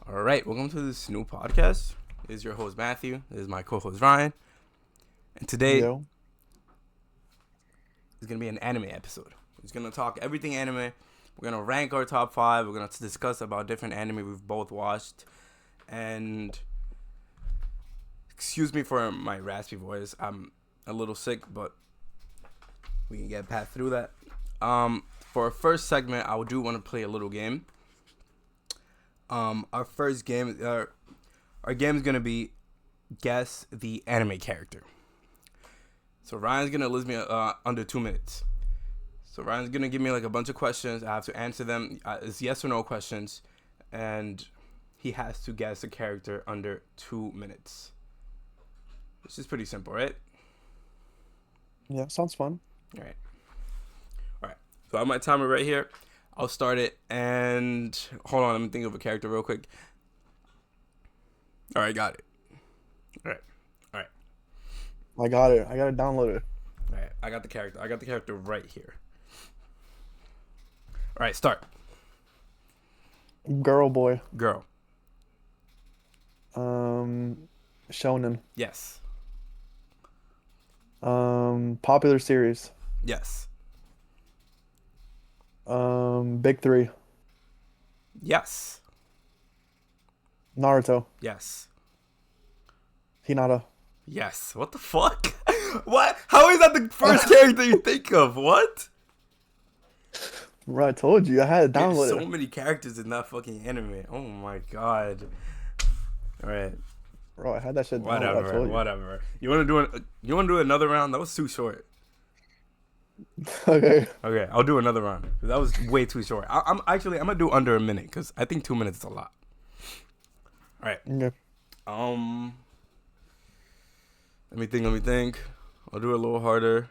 All right, welcome to the Snoop podcast. This is your host Matthew. This is my co-host Ryan, and today Yo, is gonna be an anime episode. We're gonna talk everything anime. We're gonna rank our top five. We're gonna discuss about different anime we've both watched, and excuse me for my raspy voice. I'm a little sick, but we can get past through that. For our first segment, I do want to play a little game. Our first game, our game is gonna be guess the anime character. So Ryan's gonna list me under 2 minutes. So Ryan's gonna give me like a bunch of questions. I have to answer them. It's yes or no questions, and he has to guess the character under 2 minutes. This is pretty simple, right? yeah, sounds fun. All right. All right. So I have my timer right here. I'll start it, and hold on. Let me think of a character real quick. All right, got it. All right. All right. I got it. I got it downloaded. All right. I got the character. I got the character right here. All right, start. Girl, boy. Girl. Shonen. Yes. Popular series. Yes. Big three. Yes. Naruto. Yes. Hinata. Yes. What the fuck? What? How is that the first character you think of? What? Bro, I told you. I had it There's downloaded. so many characters in that fucking anime. Oh my god. All right. Bro, I had that shit downloaded. I Whatever. told you. Whatever. You want to do another round? That was too short. Okay. Okay, I'll do another round. That was way too short. I'm gonna do under a minute because I think 2 minutes is a lot. All right. Okay. Let me think. I'll do it a little harder.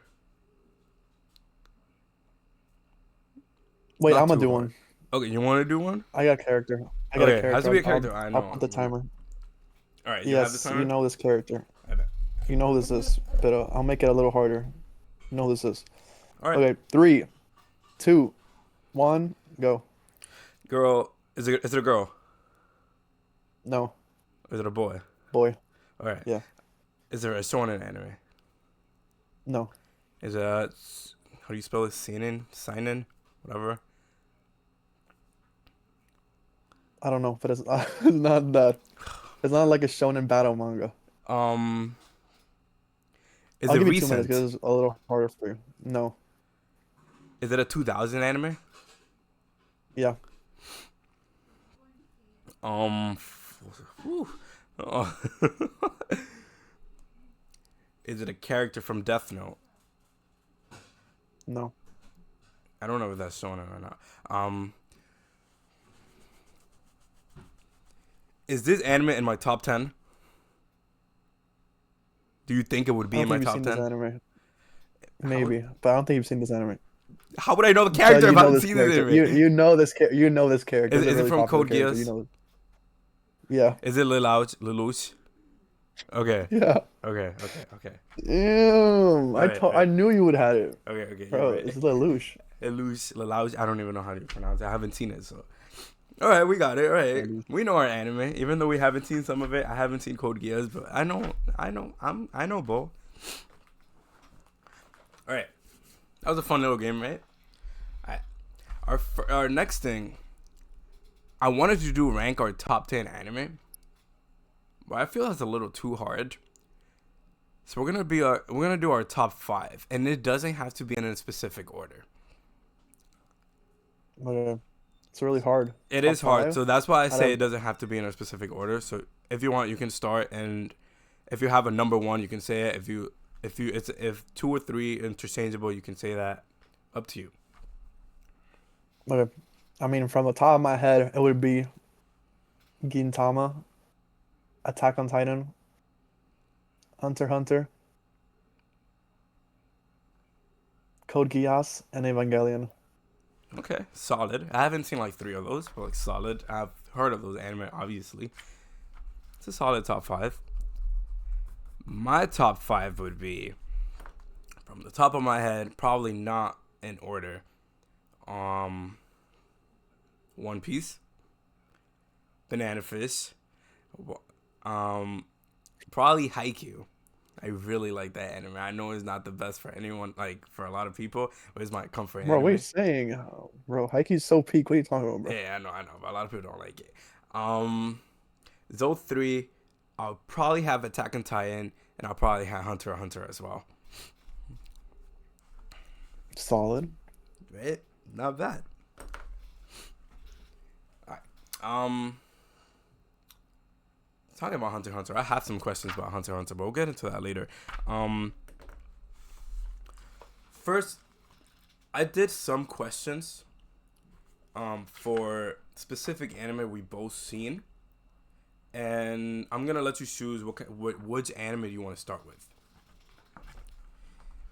Wait, Not I'm gonna too do hard. one. Okay, you want to do one? I got a character. I got a Okay, character. has to be a I'll- character. I know. I'll put the timer. All right, you have the Yes, timer? you know this character. I bet. You know who this is, but I'll make it a little harder. You know who this is. All right. Okay, 3, 2, 1, go. Girl, is it a girl? No, Or is it a boy? boy. All right. Yeah. Is there a shonen anime? No. Is how do you spell it? Seinen, whatever. I don't know, but it's it's not that. It's not like a shonen battle manga. Is I'll it give you 2 recent? minutes because it's a little harder for you. No. Is it a 2000 anime? Yeah. Whew. Oh. Is it a character from Death Note? No. I don't know if that's shonen or not. Is this anime in my top 10? Do you think it would I be don't in my think you've top seen this 10? anime. Maybe, but I don't think you've seen this anime. How would I know the But character you if I know haven't this seen the character. anime? You know this you know this character. Is It's a it really from popular Code character. Geass? You know. Yeah. Is it Lelouch? Okay. Yeah. Okay. Damn. Alright, I knew you would have it. Okay. Bro, You're right. it's Lelouch. Lelouch. I don't even know how to pronounce it. I haven't seen it, so. All right, we got it. All right, we know our anime, even though we haven't seen some of it. I haven't seen Code Geass, but I know both. All right, that was a fun little game, right? All right, our next thing, I wanted to do rank our top 10 anime, but I feel that's a little too hard. So we're gonna do our top 5, and it doesn't have to be in a specific order. Okay. It's really hard. It Top is hard, five? so that's why I say don't- it doesn't have to be in a specific order. So if you want, you can start, and if you have a number one, you can say it. If 2 or 3 interchangeable, you can say that. Up to you. Okay. I mean, from the top of my head, it would be Gintama, Attack on Titan, Hunter x Hunter, Code Geass, and Evangelion. Okay, solid. I haven't seen like 3 of those, but like solid. I've heard of those anime, obviously. It's a solid top 5. My top 5 would be, from the top of my head, probably not in order. One Piece, Banana Fish. Probably Haikyuu. I really like that anime. I know it's not the best for anyone, like for a lot of people, but it's my comfort Bro, what are you anime. saying? Bro, Haikyuu's so peak. What are you talking about, bro? Yeah, I know, but a lot of people don't like it. Um, Zone 3, I'll probably have Attack on Titan, and I'll probably have Hunter x Hunter as well. Solid. Right? Not bad. All right. Talking about Hunter x Hunter, I have some questions about Hunter x Hunter, but we'll get into that later. First, I did some questions for specific anime we both seen, and I'm gonna let you choose which anime you want to start with.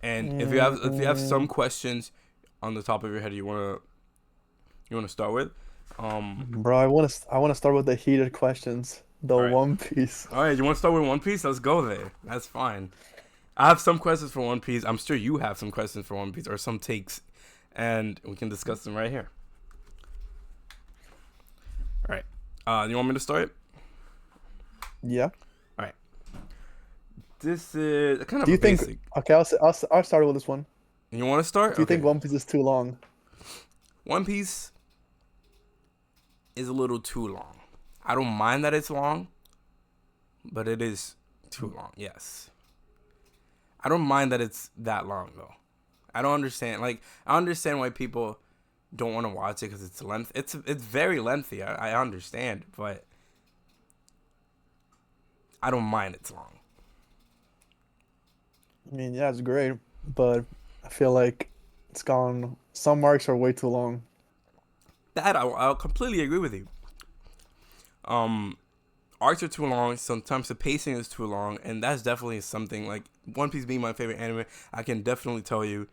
And if you have some questions on the top of your head you wanna start with, Bro, I wanna start with the heated questions. The all right. One Piece. All right, you want to start with One Piece? Let's go there. That's fine. I have some questions for One Piece. I'm sure you have some questions for One Piece or some takes, and we can discuss them right here. All right. You want me to start? Yeah. All right. This is kind of Do you think? basic. Okay, I'll start with this one. You want to start? Do you think One Piece is too long? One Piece is a little too long. I don't mind that it's long, but it is too long. Yes. I don't mind that it's that long though. I don't understand. Like I understand why people don't want to watch it because it's length. It's very lengthy. I understand, but I don't mind it's long. I mean, yeah, it's great, but I feel like it's gone. Some arcs are way too long. That I'll completely agree with you. Arcs are too long. Sometimes the pacing is too long, and that's definitely something. Like One Piece being my favorite anime, I can definitely tell you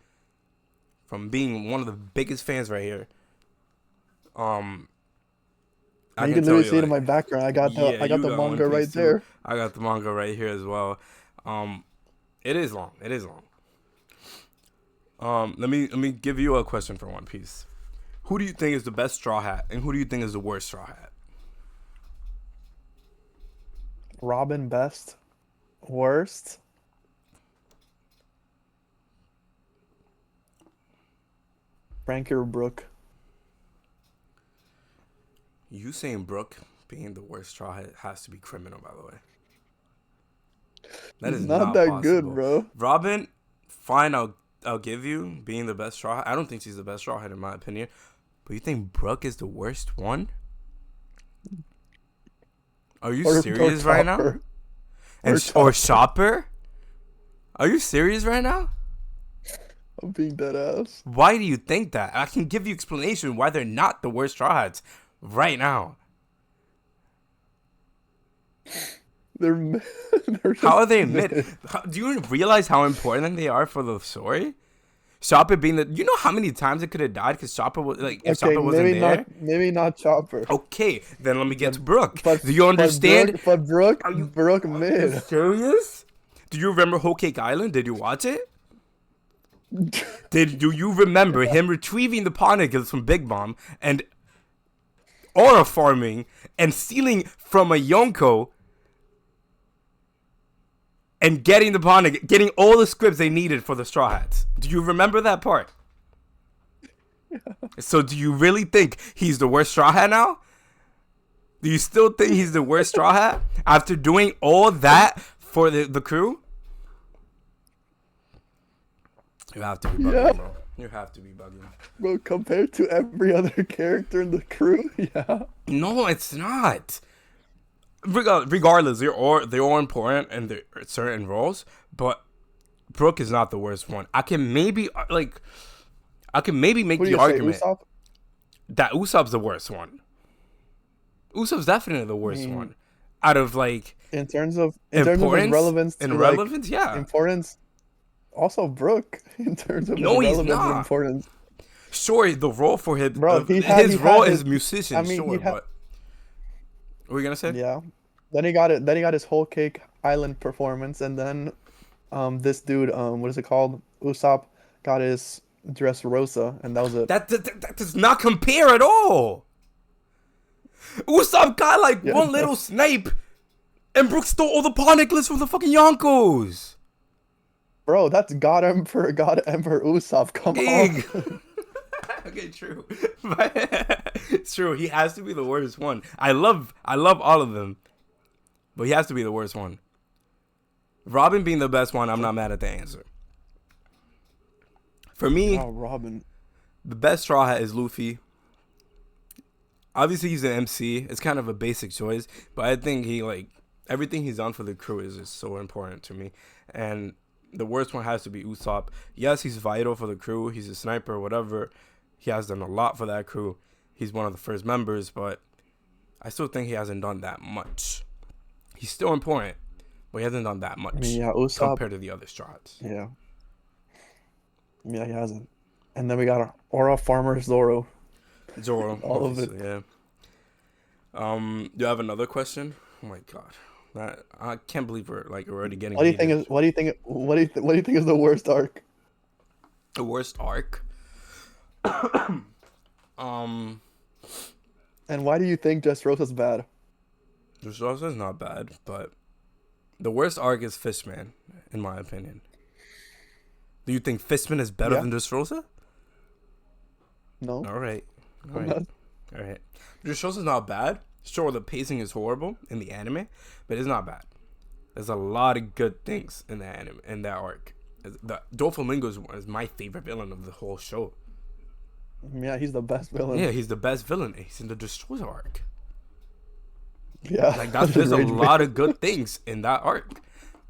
from being one of the biggest fans right here. I You can can tell literally you see it in like, my background. yeah, I got you the got One manga Piece right too. there. I got the manga right here as well. It is long. It is long. Let me give you a question for One Piece. Who do you think is the best Straw Hat, and who do you think is the worst Straw Hat? Robin best, worst. Frankie or Brooke. You saying Brooke being the worst Straw Hat has to be criminal, by the way. That He's is not not that good, possible. bro. Robin, fine, I'll give you being the best Straw Hat. I don't think she's the best Straw Hat in my opinion. But you think Brooke is the worst one? Are you serious right now? Chopper. Or Shopper? Are you serious right now? I'm being dead ass. Why do you think that? I can give you explanation why they're not the worst Straw Hats right now. They're they're How are just they mid? Do you realize how important they are for the story? Chopper being the, you know how many times it could have died because Chopper was like, if Okay, Chopper wasn't there. maybe not Chopper. Okay, then let me get to Brooke. But Do you understand? But Brooke, Are you Brooke Are you mid. serious? Do you remember Whole Cake Island? Did you watch it? Do you remember him retrieving the Poneglyphs from Big Mom and aura farming and stealing from a Yonko and getting the Poneglyphs, getting all the scripts they needed for the Straw Hats? Do you remember that part? So do you really think he's the worst Straw Hat now? Do you still think he's the worst Straw Hat after doing all that for the crew? You have to be bugging, bro. You have to be bugging. Bro, compared to every other character in the crew, yeah. No, it's not. Regardless, they're all important in their certain roles, but Brooke is not the worst one. I can maybe make What do the you say, argument Usopp? that Usopp's the worst one. Usopp's definitely the worst one. Out of like In terms of importance, relevance to relevance, yeah. importance. Also, Brooke in terms of No, his he's relevance and not. importance. Sure, the role for him, Bro, his role is musician, sure, but what were you gonna say? Yeah. Then he got it. Then he got his whole cake island performance, and then, this dude, what is it called? Usopp got his Dressrosa, and that was it. That does not compare at all. Usopp got like Yeah, one little snipe, and Brook stole all the paw necklace from the fucking Yonkos. bro, that's God Emperor Usopp. Come Big. on. Okay, true. But it's true. He has to be the worst one. I love all of them, but he has to be the worst one. Robin being the best one, I'm not mad at the answer. For me, Oh, Robin. the best Straw Hat is Luffy. Obviously, he's an MC. It's kind of a basic choice, but I think he like everything he's done for the crew is just so important to me. And the worst one has to be Usopp. Yes, he's vital for the crew. He's a sniper, whatever. He has done a lot for that crew. He's one of the first members, but I still think he hasn't done that much. He's still important, but he hasn't done that I much mean, yeah, Usopp. compared to the other Strats. Yeah. Yeah, he hasn't. And then we got our Aura Farmer Zoro. Zoro, All of it. obviously, yeah. Do you have another question? Oh my god, I can't believe we're like already getting. What do you think heated. is what do you think is the worst arc? The worst arc? And why do you think Dressrosa's bad? Dressrosa is not bad, but the worst arc is Fishman, in my opinion. Do you think Fishman is better Yeah. than Dressrosa? No. All right, all I'm right, not. all right. Dressrosa's not bad. Sure, the pacing is horrible in the anime, but it's not bad. There's a lot of good things in the anime in that arc. The Doflamingo is my favorite villain of the whole show. Yeah, he's the best villain. Yeah, he's the best villain. He's in the Dressrosa arc. Yeah. Like there's a lot of good things in that arc.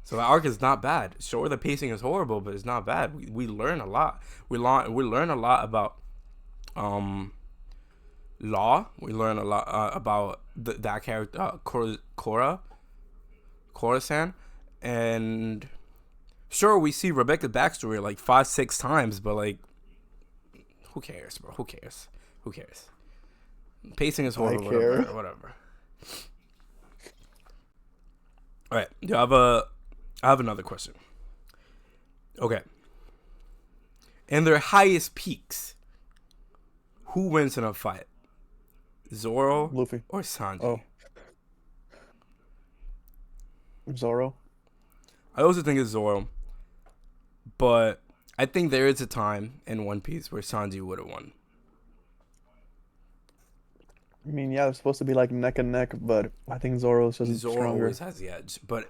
So the arc is not bad. Sure, the pacing is horrible, but it's not bad. We learn a lot. We learn a lot about law. We learn a lot about that character, Cora-san, and sure we see Rebecca's backstory like 5-6 times, but like, who cares, bro? Who cares? Who cares? Pacing is horrible. care. Whatever. All right, I have another question. Okay. In their highest peaks, who wins in a fight? Zoro Luffy. or Sanji? Oh. Zoro. I also think it's Zoro, but I think there is a time in One Piece where Sanji would have won. I mean, yeah, they're supposed to be like neck and neck, but I think Zoro's just Zoro stronger. always has the edge, but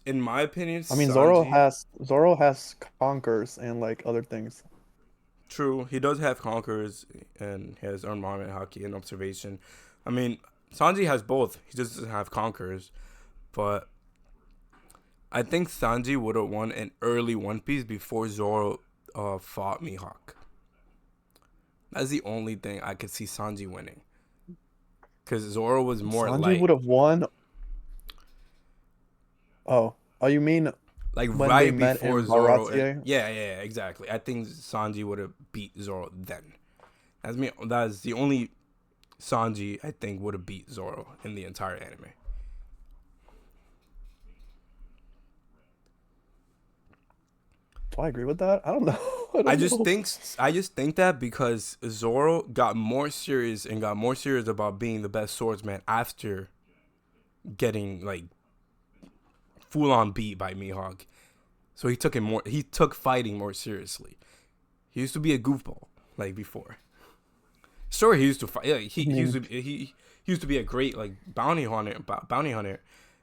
in my opinion, I mean, Sanji, Zoro has conquers and like other things. true, he does have conquerors and he has armament, hockey, and observation. I mean, Sanji has both. He just doesn't have conquerors, but I think Sanji would have won an early One Piece before Zoro fought Mihawk. That's the only thing I could see Sanji winning. Because Zoro was more Sanji light. would have won. Oh, you mean Like when right they met before in Zoro. Baratie? Yeah, exactly. I think Sanji would have beat Zoro then. That's the only Sanji I think would have beat Zoro in the entire anime. Do I agree with that? I don't know. I just know. think that because Zoro got more serious and got more serious about being the best swordsman after getting like full on beat by Mihawk. So he took fighting more seriously. He used to be a goofball like before. Sure, he used to fight. Yeah, he used to be a great like bounty hunter,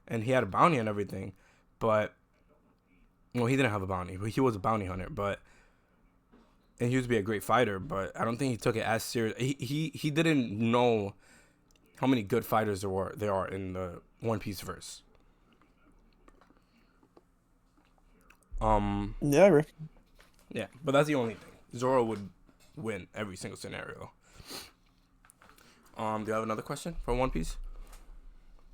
and he had a bounty and everything. But well, he didn't have a bounty. But he was a bounty hunter. And he used to be a great fighter. But I don't think he took it as serious. He didn't know how many good fighters there are in the One Piece verse. Yeah, I agree. Yeah, but that's the only thing. Zoro would win every single scenario. Do you have another question for One Piece?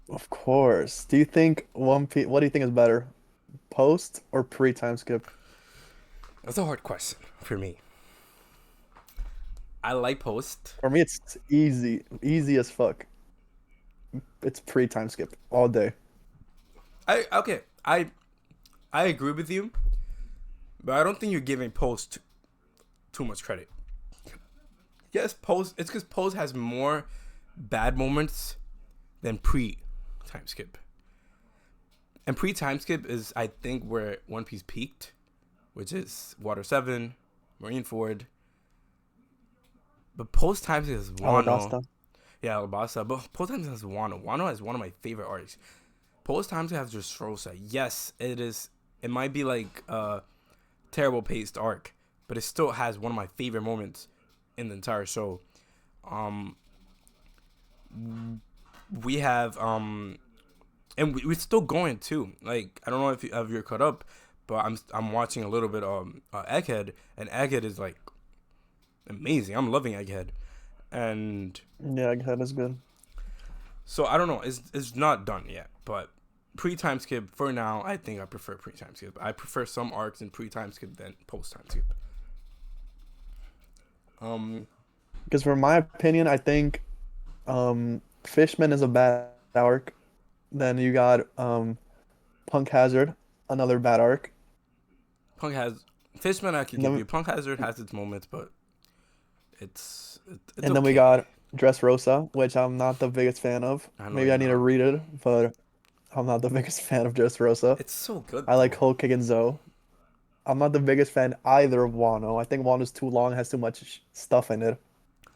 Of course. Do you think One Piece? What do you think is better, post or pre time skip? That's a hard question for me. I like post. For me, it's easy as fuck. It's pre time skip all day. I agree with you, but I don't think you're giving post too much credit. Yes, post. It's because post has more bad moments than pre time skip. And pre time skip is, I think, where One Piece peaked, which is Water 7, Marineford. But post time skip is Wano. Alabasta. Yeah, Alabasta. But post time skip is Wano. Wano is one of my favorite arcs. Post time skip has Dressrosa. Yes, it is. It might be like a terrible paced arc, but it still has one of my favorite moments in the entire show. Um, we have and we're still going too. Like, I don't know if you're caught up, but I'm watching a little bit Egghead, and Egghead is like amazing. I'm loving Egghead, and Yeah, that is good. so I don't know. It's not done yet, but pre time skip for now. I think I prefer pre time skip. I prefer some arcs in pre time skip than post time skip. Because for my opinion, I think Fishman is a bad arc. Then you got Punk Hazard, another bad arc. Punk has Fishman. I could And give then you Punk Hazard has its moments, but it's and then we okay. got Dressrosa, which I'm not the biggest fan of. I know Maybe you're I need to not. read it, but I'm not the biggest fan of Dressrosa. It's so good I like though. Whole Cake and Zoe. I'm not the biggest fan either of Wano. I think Wano's too long, has too much stuff in it.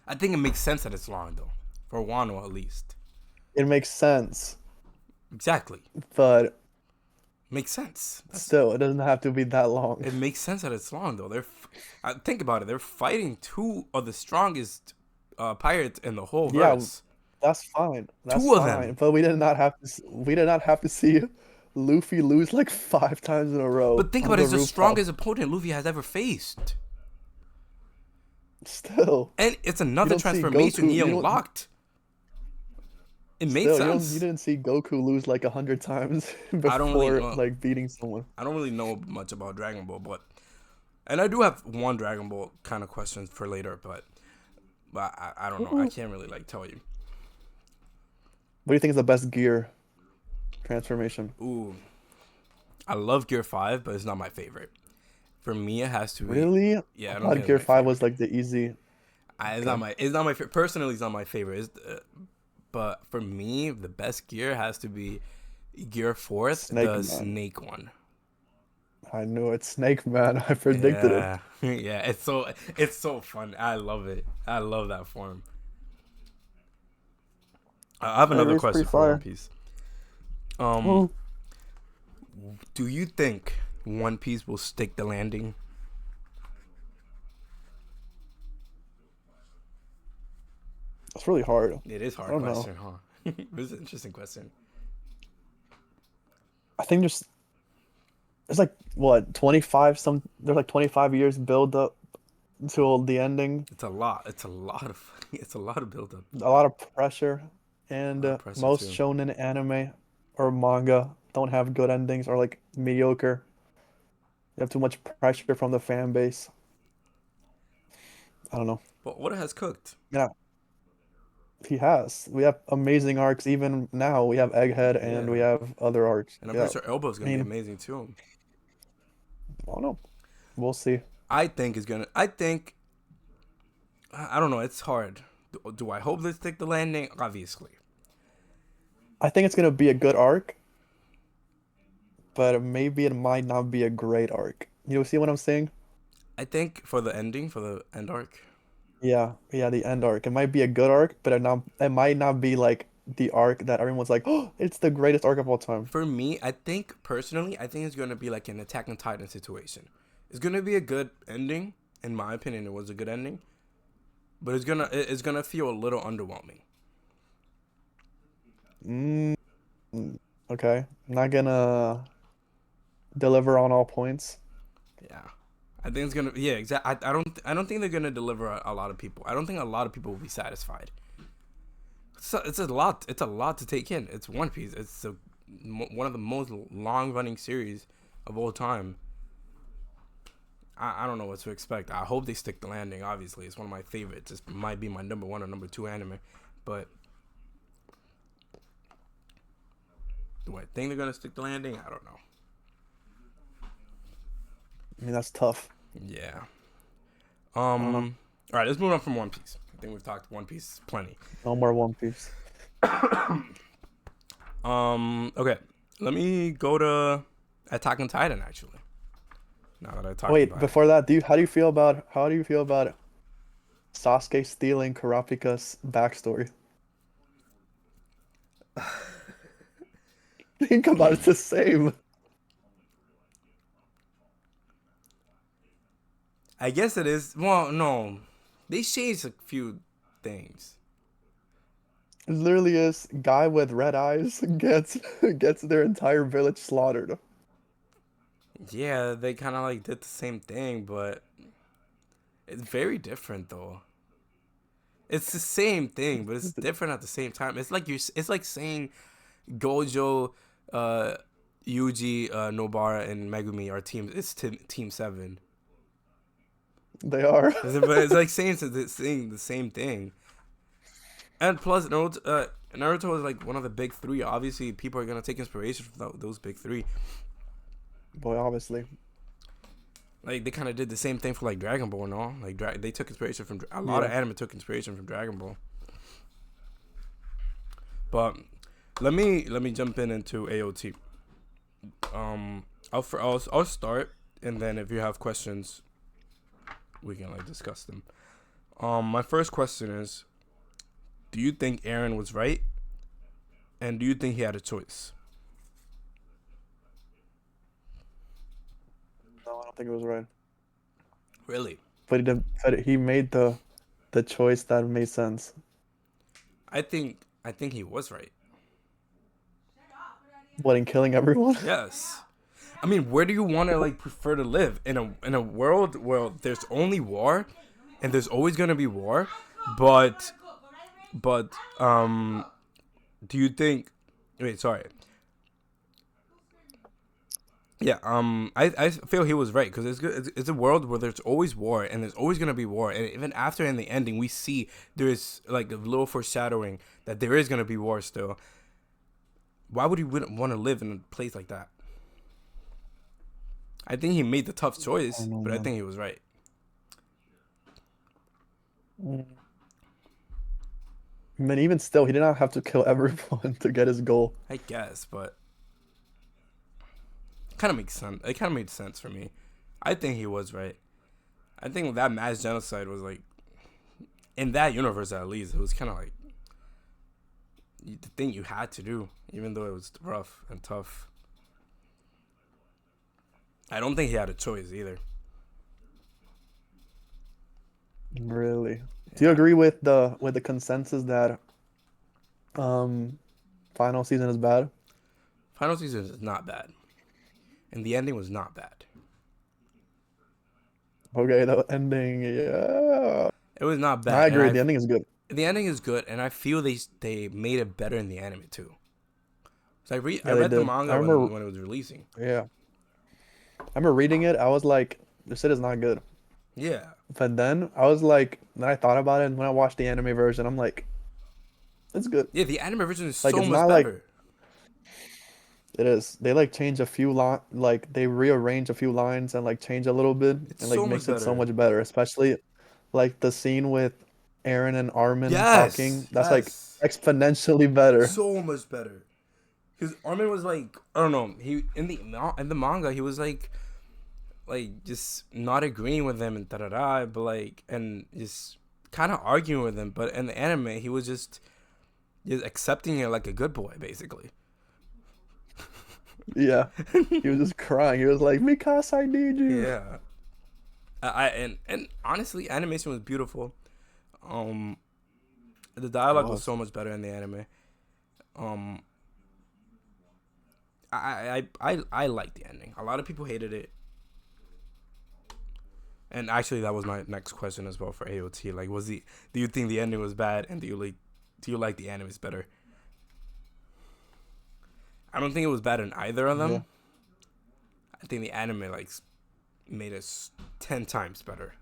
I think it makes sense that it's long though, for Wano at least. It makes sense, Exactly, but makes sense. still, it doesn't have to be that long. It makes sense that it's long though. Think about it. They're fighting two of the strongest pirates in the whole Yeah, verse. that's fine. That's Two of fine. them. But we did not have to see Luffy lose like 5 times in a row But think on about it. the It's the rooftop. strongest opponent Luffy has ever faced, Still, and it's you another don't see transformation Goku. he You don't unlocked. It made still you sense. didn't see Goku lose like 100 times I don't really before know. like beating someone. I don't really know much about Dragon Ball, and I do have one Dragon Ball kind of questions for later, but I don't know. I What can't really like tell you. do you think is the best gear transformation? Ooh, I love Gear 5, but it's not my favorite. For me, it has to be. Really? Yeah, I I don't thought think it's Gear my 5 was favorite. like the easy. It's not Okay. my. It's not my. Personally, it's not my favorite. But for me, the best gear has to be Gear 4th, Snake the Man. snake one. I knew it. Snake Man. I predicted it. Yeah, yeah. It's so fun. I love it. I love that form. I have It another is pretty question for One fire. Piece. Um, Hmm. do you think One Piece will stick the landing? It's really hard. It is a I hard don't know. question, huh? It's an interesting question. I think there's like what 25 some there's like 25 years build up until the ending. It's a lot. It's a lot of. It's a lot of build up. A lot of pressure, A and lot of pressure most too. shonen anime or manga don't have good endings or like mediocre. You have too much pressure from the fan base. I don't know. But what has cooked? Yeah, he has. We have amazing arcs even now. We have Egghead and we Yeah, have other arcs. and I'm Yeah. pretty sure Elbow's I gonna be mean, amazing too. I don't know. We'll see. I think is gonna. I think. I don't know. It's hard. Do I hope they stick the landing? Obviously. I think it's gonna be a good arc, but maybe it might not be a great arc. You see what I'm saying? I think for the ending, for the end arc. Yeah, yeah, the end arc. It might be a good arc, but it might not be like the arc that everyone's like, oh, it's the greatest arc of all time. For me, I think personally, I think it's gonna be like an Attack on Titan situation. It's gonna be a good ending, in my opinion. It was a good ending, but it's gonna feel a little underwhelming. Mm, okay. Not gonna deliver on all points. Yeah, I think it's gonna. Yeah, exactly. I don't think they're gonna deliver a lot of people. I don't think a lot of people will be satisfied. It's a lot. It's a lot to take in. It's One Piece. One of the most long running series of all time. I don't know what to expect. I hope they stick the landing. Obviously, it's one of my favorites. It might be my number one or number two anime, but do I think they're gonna stick the landing? I don't know. I mean, that's tough. Yeah. I don't know. All right. Let's move on from One Piece. think we've talked One Piece plenty. No more One Piece. Okay. Let me go to Attack on Titan actually. Now that I talked Wait, about it. before that, how do you feel about Sasuke stealing Kurapika's backstory? Think about it, it's the same. I guess it is. Well, no. They changed a few things. It literally is guy with red eyes gets their entire village slaughtered. Yeah, they kind of like did the same thing, but it's very different though. It's the same thing, but it's different at the same time. It's like it's like saying Gojo, uh, Yuji, Nobara, and Megumi are teams. It's team 7. They are. But it's like saying the same thing. And plus, Naruto is like one of the big 3. Obviously, people are gonna take inspiration from those big 3. Boy, obviously. Like they kind of did the same thing for like Dragon Ball, no? Like they took inspiration from a lot of Yeah. anime took inspiration from Dragon Ball. But let me jump into AOT. I'll start, and then if you have questions, we can like discuss them. My first question is, do you think Aaron was right, and do you think he had a choice? No, I don't think it was right. Really? But he made the choice that made sense. I think he was right. What, in killing everyone? Yes. I mean, where do you want to like prefer to live in a world where there's only war, and there's always gonna be war, but do you think? Wait, sorry. Yeah, I feel he was right because it's good. It's a world where there's always war and there's always gonna be war, and even after in the ending, we see there's like a little foreshadowing that there is gonna be war still. Why would he wouldn't want to live in a place like that? I think he made the tough I don't choice, know, but I man. think he was right. Mm. I mean, even still, he did not have to kill everyone to get his goal. I guess, but kind of makes sense. It kind of made sense for me. I think he was right. I think that mass genocide was like in that universe at least. It was kind of like the thing you had to do, even though it was rough and tough. I don't think he had a choice either. Really? Do you Yeah, agree with the consensus that um final season is bad? final season is not bad, and the ending was not bad. Okay, the ending, yeah. It was not I bad, and agree. The ending is good. the ending is good, and I feel they made it better in the anime too. So I Yeah, they read the did. I manga remember, when it was releasing. yeah. I remember reading it. I was like, this shit is not good. Yeah, But then I was like, then I thought about it, and when I watched the anime version, I'm like, it's good. yeah, the anime version is Like, so it's much not like better. it is. They like change a few like they rearrange a few lines and like change a little bit It's and like so much makes it so better. much better. Especially like the scene with Aaron and Armin talking. Yes, That's like yes, exponentially better. so much better. Because Armin was like, I don't know, he in the manga he was like just not agreeing with them and da da da, but like and just kind of arguing with them. But in the anime, he was just accepting it like a good boy, basically. Yeah. He was just crying. He was like, Mikasa, I need you. Yeah. And honestly, animation was beautiful. Um, the It dialogue was was. so much better in the anime. Um, I liked the ending. A lot of people hated it, and actually, that was my next question as well for AOT. Like, do you think the ending was bad, and do you like the animes better? I don't think it was bad in either of Yeah. them. I think the anime like made us 10 times better.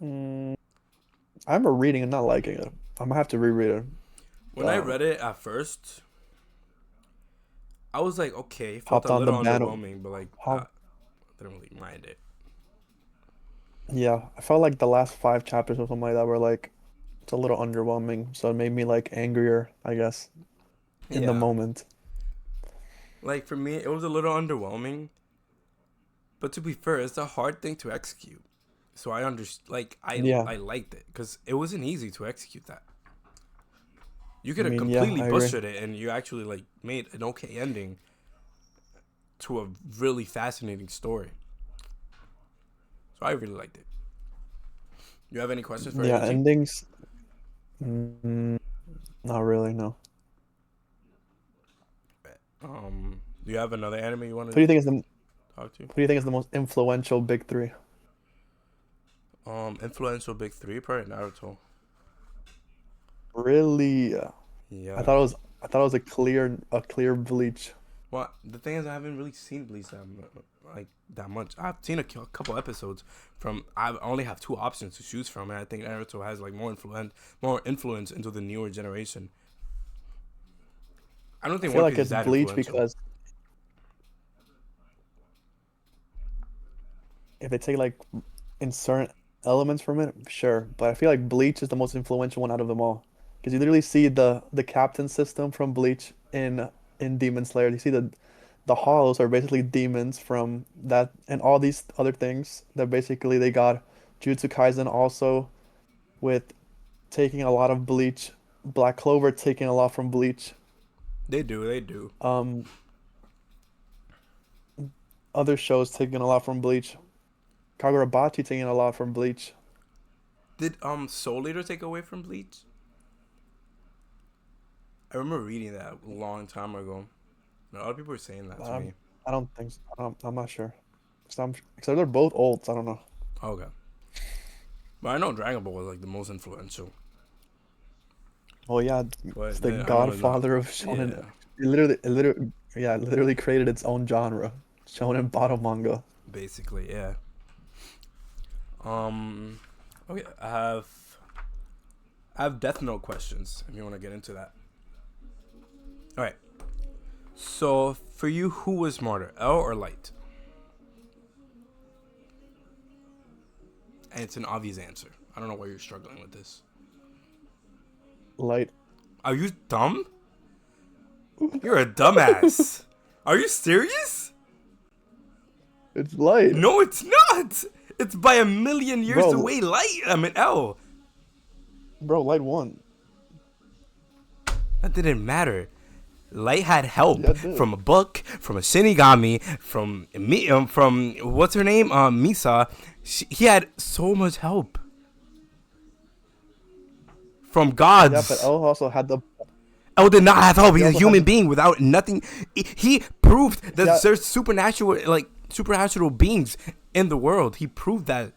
Mm, I remember reading and not liking it. I'm gonna have to reread it. When I read it at first, I was like, okay, it felt Hopped a on the little band. underwhelming, but like, I Hop, didn't really mind it. Yeah, I felt like the last 5 chapters or something like that were like it's a little underwhelming, so it made me like angrier, I guess, in the Yeah. moment. Like for me, it was a little underwhelming. But to be fair, it's a hard thing to execute. So I understand. Like Yeah, I liked it because it wasn't easy to execute that. You I could have mean, yeah, completely I agree. butchered it, and you actually like made an okay ending to a really fascinating story. So I really liked it. You have any questions for Yeah, AG? endings, mm, not really, no. Do you have another anime you want Who to do you think is the talk to? who do you think is the most influential big three? Influential big three, probably Naruto. Really? I Yeah. thought it was I thought it was a clear Bleach. Well, the thing is, I haven't really seen Bleach like that much. I've seen a couple episodes from. I only have two options to choose from, and I think Naruto has like more influence into the newer generation. I don't I think feel One like Piece is it's that Bleach influential. because if they take like in certain elements from it, sure. But I feel like Bleach is the most influential one out of them all. Because you literally see the captain system from Bleach in Demon Slayer. You see the Hollows are basically demons from that and all these other things that basically they got Jujutsu Kaisen also with taking a lot of Bleach, Black Clover taking a lot from Bleach, They do, they do. um other shows taking a lot from Bleach, Kagurabachi taking a lot from Bleach. Did Soul Eater take away from Bleach? I remember reading that a long time ago. A lot of people were saying that to me. I don't think so. I'm not sure. Because they're both old, so I don't know. Okay, but I know Dragon Ball was like the most influential. Well, yeah, it's But the I know it's not. godfather of shonen. Yeah, It literally created its own genre, shonen battle manga. basically, yeah. Um, okay, I have Death Note questions if you want to get into that. All right. So for you, who was smarter, L or Light? And it's an obvious answer. I don't know why you're struggling with this. Light. Are you dumb? You're a dumbass. Are you serious? It's light, No, it's not. It's by a million years bro. away. Light. I mean, L. Bro, light won. That didn't matter. Light had help Yeah, it from did. a book, from a Shinigami, from what's her name, Misa. He had so much help from Yeah, but gods. L also had the. El did not have help. He He's a also had human the. being without nothing. He proved that Yeah, there's supernatural beings in the world. He proved that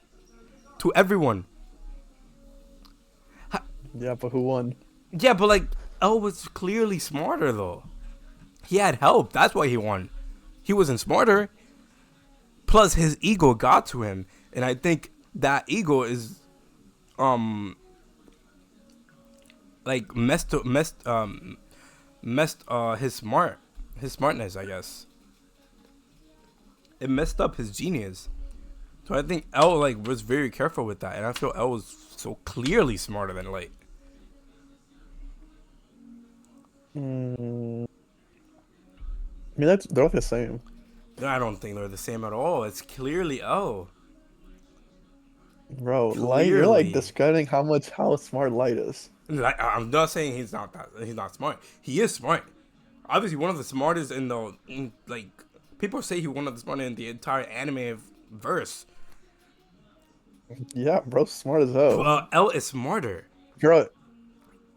to everyone. yeah, but who won? Yeah, but like El was clearly smarter though. He had help. That's why he won. He wasn't smarter. Plus, his ego got to him, and I think that ego is um like messed his smartness. I guess it messed up his genius. So I think L like was very careful with that, and I feel L was so clearly smarter than Light. Mm, I mean, they're like the same. I don't think they're the same at all. It's clearly L. Bro, light, you're like Clearly, discrediting how smart light is. like, I'm not saying he's not smart. He is smart. Obviously, one of the smartest like people say he one of the smartest in the entire anime verse. Yeah, bro, smart as hell. Well, L is smarter. Bro,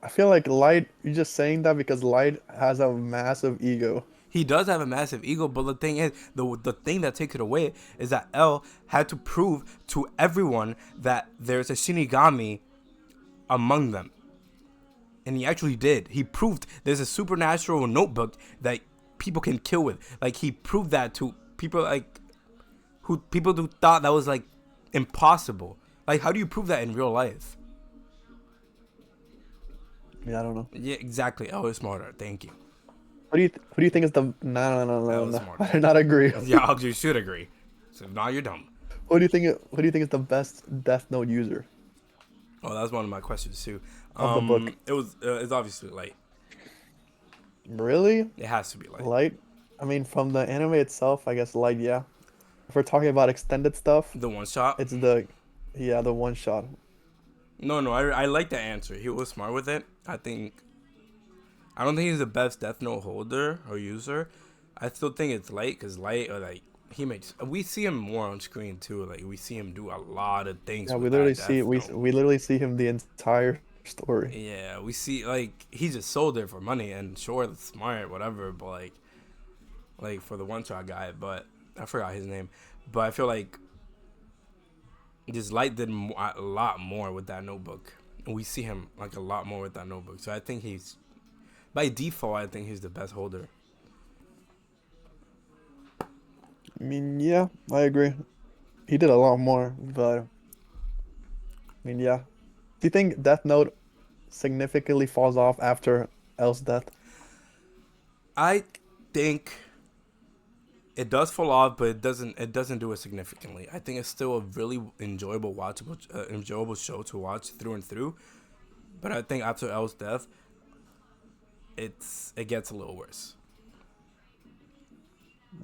I feel like light. You're just saying that because light has a massive ego. He does have a massive ego, but the thing is, the thing that takes it away is that L had to prove to everyone that there's a Shinigami among them. And he actually did. He proved there's a supernatural notebook that people can kill with. Like he proved that to people who thought that was like impossible. Like how do you prove that in real life? Yeah, I don't know. Yeah, exactly. L is smarter. Thank you. Who do you think is the? No, no, no, no, L is no. smarter. I do not agree. Yeah, you should agree. So now you're dumb. Who do you think? Who do you think is the best Death Note user Oh, that was one of my questions too. of the book? It's obviously light. Really? It has to be light. Light? I mean, from the anime itself, I guess light, yeah. If we're talking about extended stuff, The one shot. it's the, yeah, the one shot. No, no, I like the answer. He was smart with it. I don't think he's the best Death Note holder or user. I still think it's light because light or like he makes. We see him more on screen too. Like we see him do a lot of things Yeah, we with literally that see Death we Note. we literally see him the entire story. Yeah, we see like he just sold it for money and sure it's smart whatever, but like for the one shot guy, but I forgot his name. But I feel like just light did a lot more with that notebook. And we see him like a lot more with that notebook. So I think he's by default. I think he's the best holder. I mean, yeah, I agree. He did a lot more, but I mean, yeah. Do you think Death Note significantly falls off after L's death? I think it does fall off, but it doesn't do it significantly. I think it's still a really enjoyable show to watch through and through. But I think after L's death, it gets a little worse.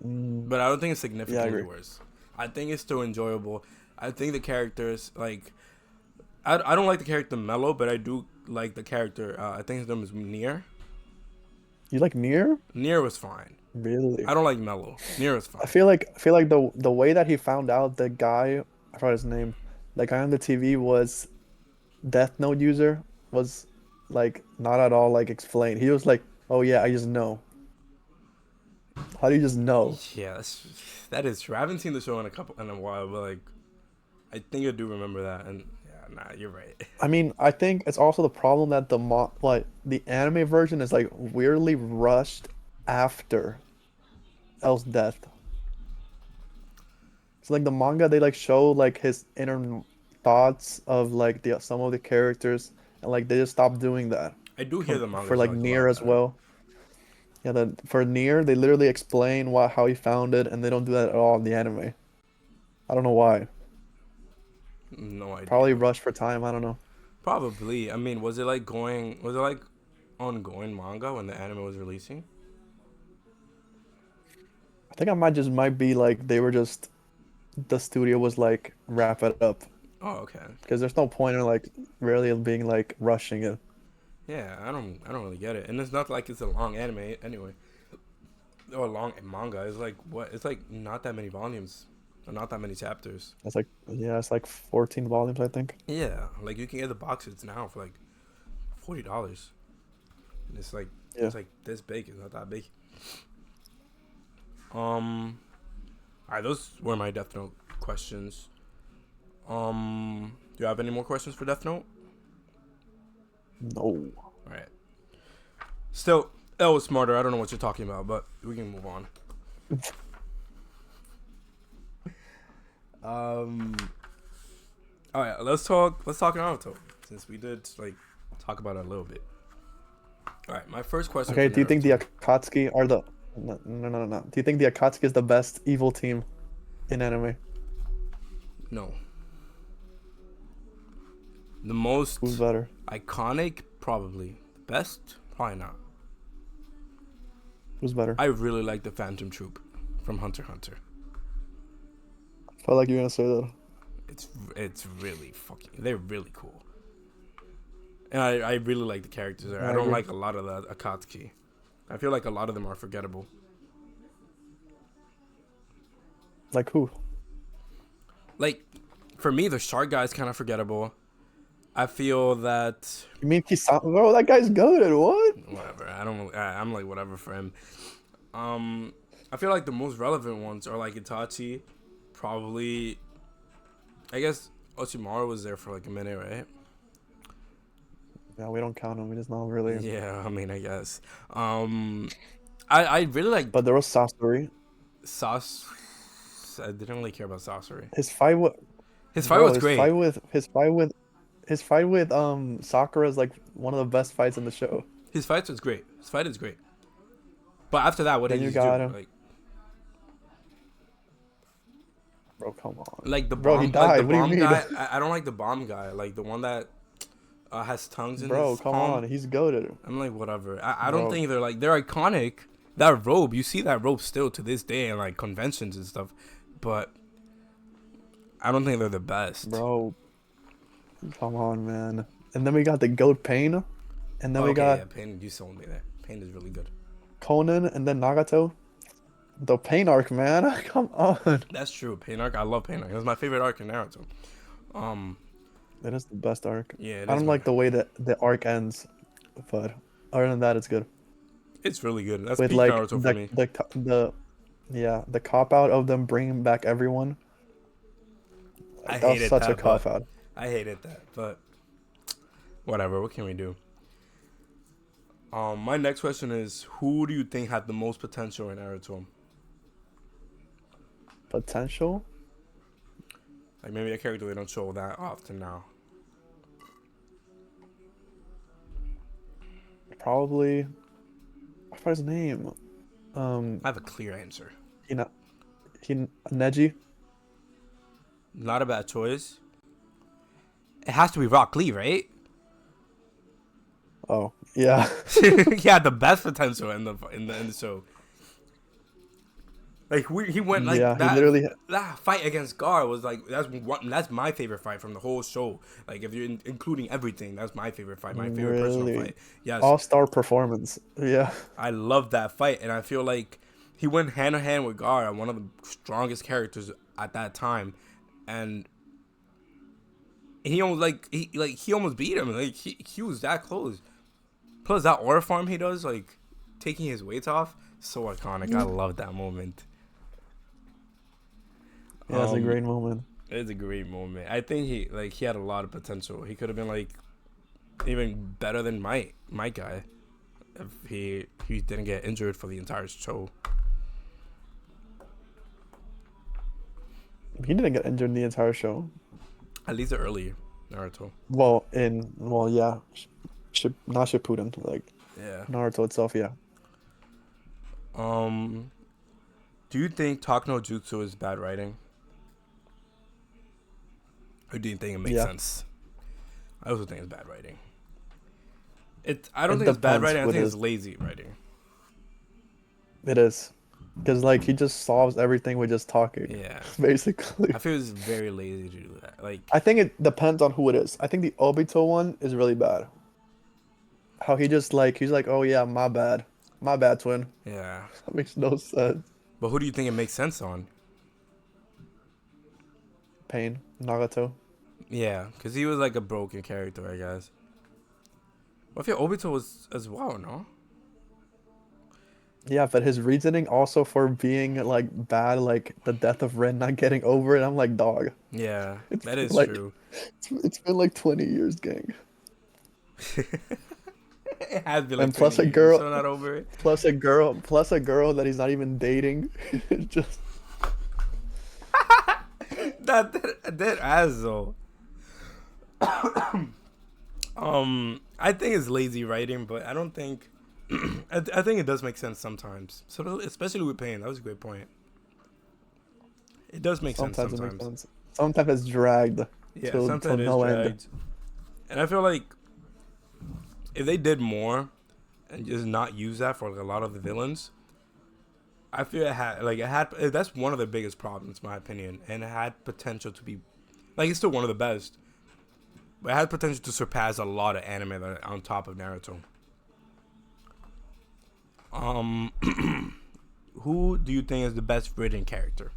Mm, But I don't think it's yeah, I significantly agree. worse. I think it's still enjoyable. I think the characters like I don't like the character Mello, but I do like the character. I think his name is Nier. You like Nier? Nier was fine. Really? I don't like Mello. Nier was I fine. feel like the way that he found out the guy, I forgot his name, the guy on the TV was Death Note user was like not at all like explained. He was like, "Oh yeah, I just know." How do you just know? Yeah, that is true. I haven't seen the show in a while, but like I think I do remember that. And yeah, nah, you're right. I mean, I think it's also the problem that the anime version is like weirdly rushed after L's death. So like the manga, they like show like his inner thoughts of like the some of the characters, and like they just stopped doing that. I do hear the manga For is like like a Nier lot as better. well. Yeah, then for Nier, they literally explain how he found it, and they don't do that at all in the anime. I don't know why. No Probably idea. rushed for time. I don't know. Probably. I mean, was it like going? Was it like ongoing manga when the anime was releasing? I think I might be like they were just the studio was like wrap it up Oh, okay. because there's no point in like really being like rushing it. Yeah, I don't really get it, and it's not like it's a long anime anyway, or a long manga. It's like what? It's like not that many volumes, or not that many chapters. It's like yeah, it's like 14 volumes I think. Yeah, like you can get the box sets now for like $40. And Yeah. it's like this big. It's not that big. Um, all right, those were my Death Note questions. Do you have any more questions for Death Note? No. All right. Still, L was smarter. I don't know what you're talking about, but we can move on. Um. All right, let's talk. Let's talk Naruto since we did like talk about it a little bit. All right, my first question Okay, for do you think the Naruto. Akatsuki are the no. Do you think the Akatsuki is the best evil team in anime? No, the Who's most better? iconic, probably. The best, probably not. Who's better? I really like the Phantom Troop from Hunter x Hunter. I felt like you're gonna say that. It's really fucking. They're really cool, and I really like the characters there. Yeah, I I don't agree. like a lot of the Akatsuki. I feel like a lot of them are forgettable. Like who? Like for me, the Shark guy is kind of forgettable. I feel that You mean Kisame? Bro, that guy's good. What? whatever. I'm like whatever for him. I feel like the most relevant ones are like Itachi, probably. I guess Orochimaru was there for like a minute, right? Yeah, we don't count him. He's not really. Yeah, I mean, I guess. Um, I really like But there was Sasori. Sas. I didn't really care about Sasori. His fight with His fight bro, was great. his fight with Sakura is like one of the best fights in the show. His fight was great. His fight is great. But after that, what did Then he you just do? got him. Like, Bro, Come on, Like the bro. He bomb, like the died. What do you bomb mean, guy. I don't like the bomb guy. Like the one that has tongues in bro? his Come palm. on. He's goated, I'm like, whatever. I don't bro, think they're iconic. That robe, you see that robe still to this day in like conventions and stuff, but I don't think they're the best. bro. Come on, man. And then we got the goat Pain, and then Oh, we okay, got yeah, Pain. You sold me there. Pain is really good. Conan, and then Nagato. The Pain arc, man. Come on. That's true. Pain arc. I love Pain arc. That's my favorite arc in Naruto. Um, It is the best arc. yeah, it I is don't my. like the way that the arc ends, but other than that, it's good. It's really good. That's With peak like Naruto for me. yeah, the cop out of them bringing back everyone. I Like, that was hated such a that, but cop out. I hated that, but whatever. What can we do? My next question is, who do you think had the most potential in Naruto? Potential? Like maybe a character they don't show that often now. Probably. I forgot his name. Um, I have a clear answer. Hina, Neji. Not a bad choice. It has to be Rock Lee, right? Oh, yeah. He had the best potential in the show. Like he went like Yeah, he that. literally, That fight against Gar was like that's my favorite fight from the whole show. Like if you're including everything, that's my favorite fight, my favorite personal really fight. Yes, all-star performance. Yeah. I love that fight, and I feel like he went hand in hand with Gar, one of the strongest characters at that time, and he almost he almost beat him. Like he was that close. Plus that aura farm he does, like taking his weights off, so iconic. I love that moment. Yeah, it's a Um, great moment. it's a great moment. I think he had a lot of potential. He could have been like even better than my guy if he didn't get injured for the entire show. He didn't get injured in the entire show. At least the early Naruto. Well, yeah, not Shippuden, like Yeah. Naruto itself, yeah. Um. Do you think Talk no Jutsu is bad writing, or do you think it makes Yeah, sense? I also think it's bad writing. I don't it think it's bad depends writing. I what think it it's is. lazy writing. It is. Because, like, he just solves everything with just talking, Yeah. basically. I feel it's very lazy to do that. Like, I think it depends on who it is. I think the Obito one is really bad. How he just, like, he's like, oh, yeah, my bad. My bad, twin. yeah. That makes no sense. But who do you think it makes sense on? Pain, Nagato. Yeah, because he was like a broken character, I guess. Well, I feel Obito was as well, no? Yeah, but his reasoning also for being, like, bad, like, the death of Ren not getting over it, I'm like, dog. Yeah, It's that been, is like, true. it's been, like, 20 years, gang. It has been like And 20 years. You're still not over it? plus a girl that he's not even dating. It's just That ass though. I think it's lazy writing, but I don't think. I think it does make sense sometimes. So especially with pain, that was a great point. It does make sense sometimes it makes sometimes. sense. Sometimes it's dragged Yeah, till sometimes it is no end. dragged, and I feel like if they did more and just not use that for like a lot of the villains, I feel it had that's one of the biggest problems, in my opinion, and it had potential to be like it's still one of the best, but it had potential to surpass a lot of anime that are on top of Naruto. Um, who do you think is the best written character?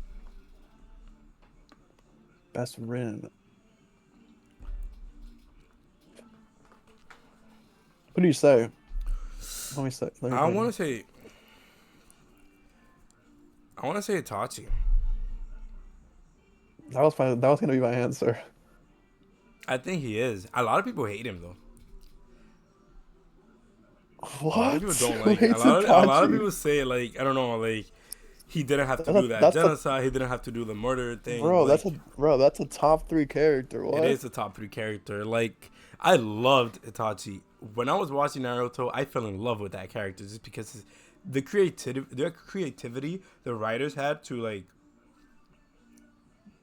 Best Rin. What do you say? Let me say. Let me I think. want to say. I want to say Itachi. That was gonna be my answer. I think he is. A lot of people hate him though. A lot of What? people don't Who like it. hates A lot of Itachi? people say like I don't know like he didn't have to That's do a that that's a genocide. He didn't have to do the murder thing. bro. Like That's a top three character. it What? is a top three character. Like I loved Itachi when I was watching Naruto. I fell in love with that character just because their creativity the writers had to like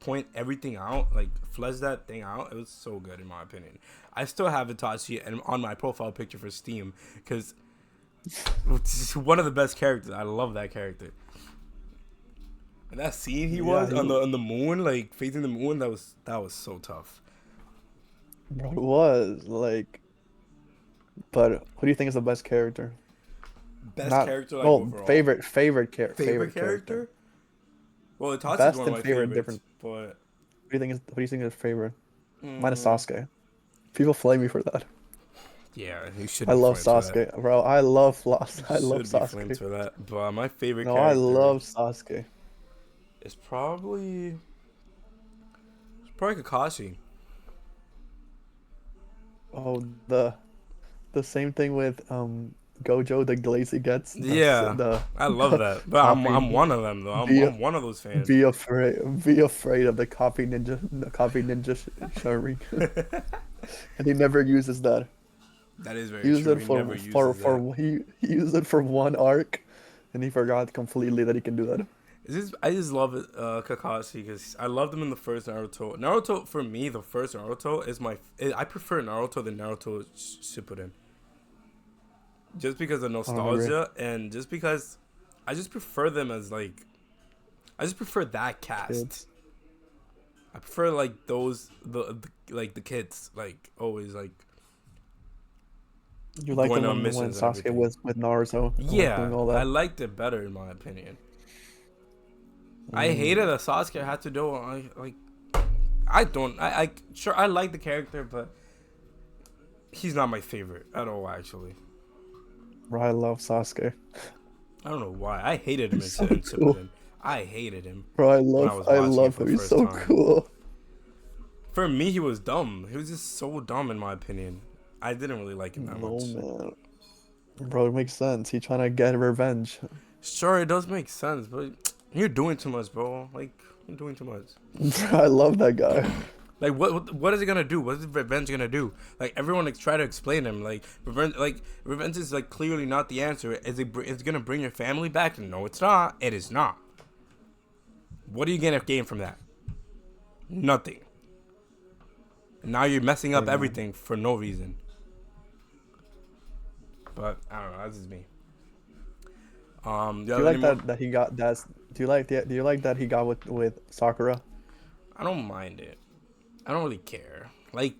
point everything out, like flesh that thing out, it was so good in my opinion. I still have Itachi and on my profile picture for Steam because it's one of the best characters. I love that character. And that scene he Yeah, was on the moon, like facing the moon, that was so tough. bro, it was like. But who do you think is the best character? Best Not character like well, overall. Favorite favorite character. character? Well, Itachi's Best one of and my favorite favorites, different. but Who do you think is favorite? Mine is mm, Sasuke. People flame me for that. yeah, you should I be love flamed for that. Sasuke, bro. I love You I love should be flamed Sasuke. for that. But my favorite No, I character love Sasuke. is probably Kakashi. Oh, the same thing with Gojo, the glaze he gets. Yeah, The I love the that. But copy. I'm one of them though. Be I'm one of those fans. be afraid of the copy ninja Sharingan, and he never uses that. That is He very used true. it He never uses that. he used it for one arc, and he forgot completely that he can do that. I just love it, Kakashi, because I loved him in the first Naruto. Naruto, for me, the first Naruto is I prefer Naruto than Naruto Shippuden. Just because of I don't agree. nostalgia and just because I just prefer them as like I just prefer that cast. Kids. I prefer like those like the kids like always like You like going them on when missions and Sasuke everything. was with Naruto, like Yeah, doing all I that. liked it better in my opinion. I Mm, hated that Sasuke had to do I don't I sure I like the character but he's not my favorite at all actually. bro, I love Sasuke. I don't know why. I hated him He's so in cool, Shippuden. I hated him bro. when I was I watching it love for him. the He's first so time. cool. For me, he was dumb. He was just so dumb, in my opinion. I didn't really like him that No much. man, bro, it makes sense. He's trying to get revenge. Sure, it does make sense, but you're doing too much, bro. Like, you're doing too much. Bro, I love that guy. Like, what is it gonna do? What is revenge gonna do? Like, everyone like try to explain him. Revenge is like clearly not the answer. It's gonna bring your family back? No, it's not. It is not. What are you gonna gain from that? Nothing. And now you're messing Hey up man, everything for no reason. But I don't know. That's just me. Do you do have you any like more? that he got that's? Do you like that he got with Sakura? I don't mind it. I don't really care. Like,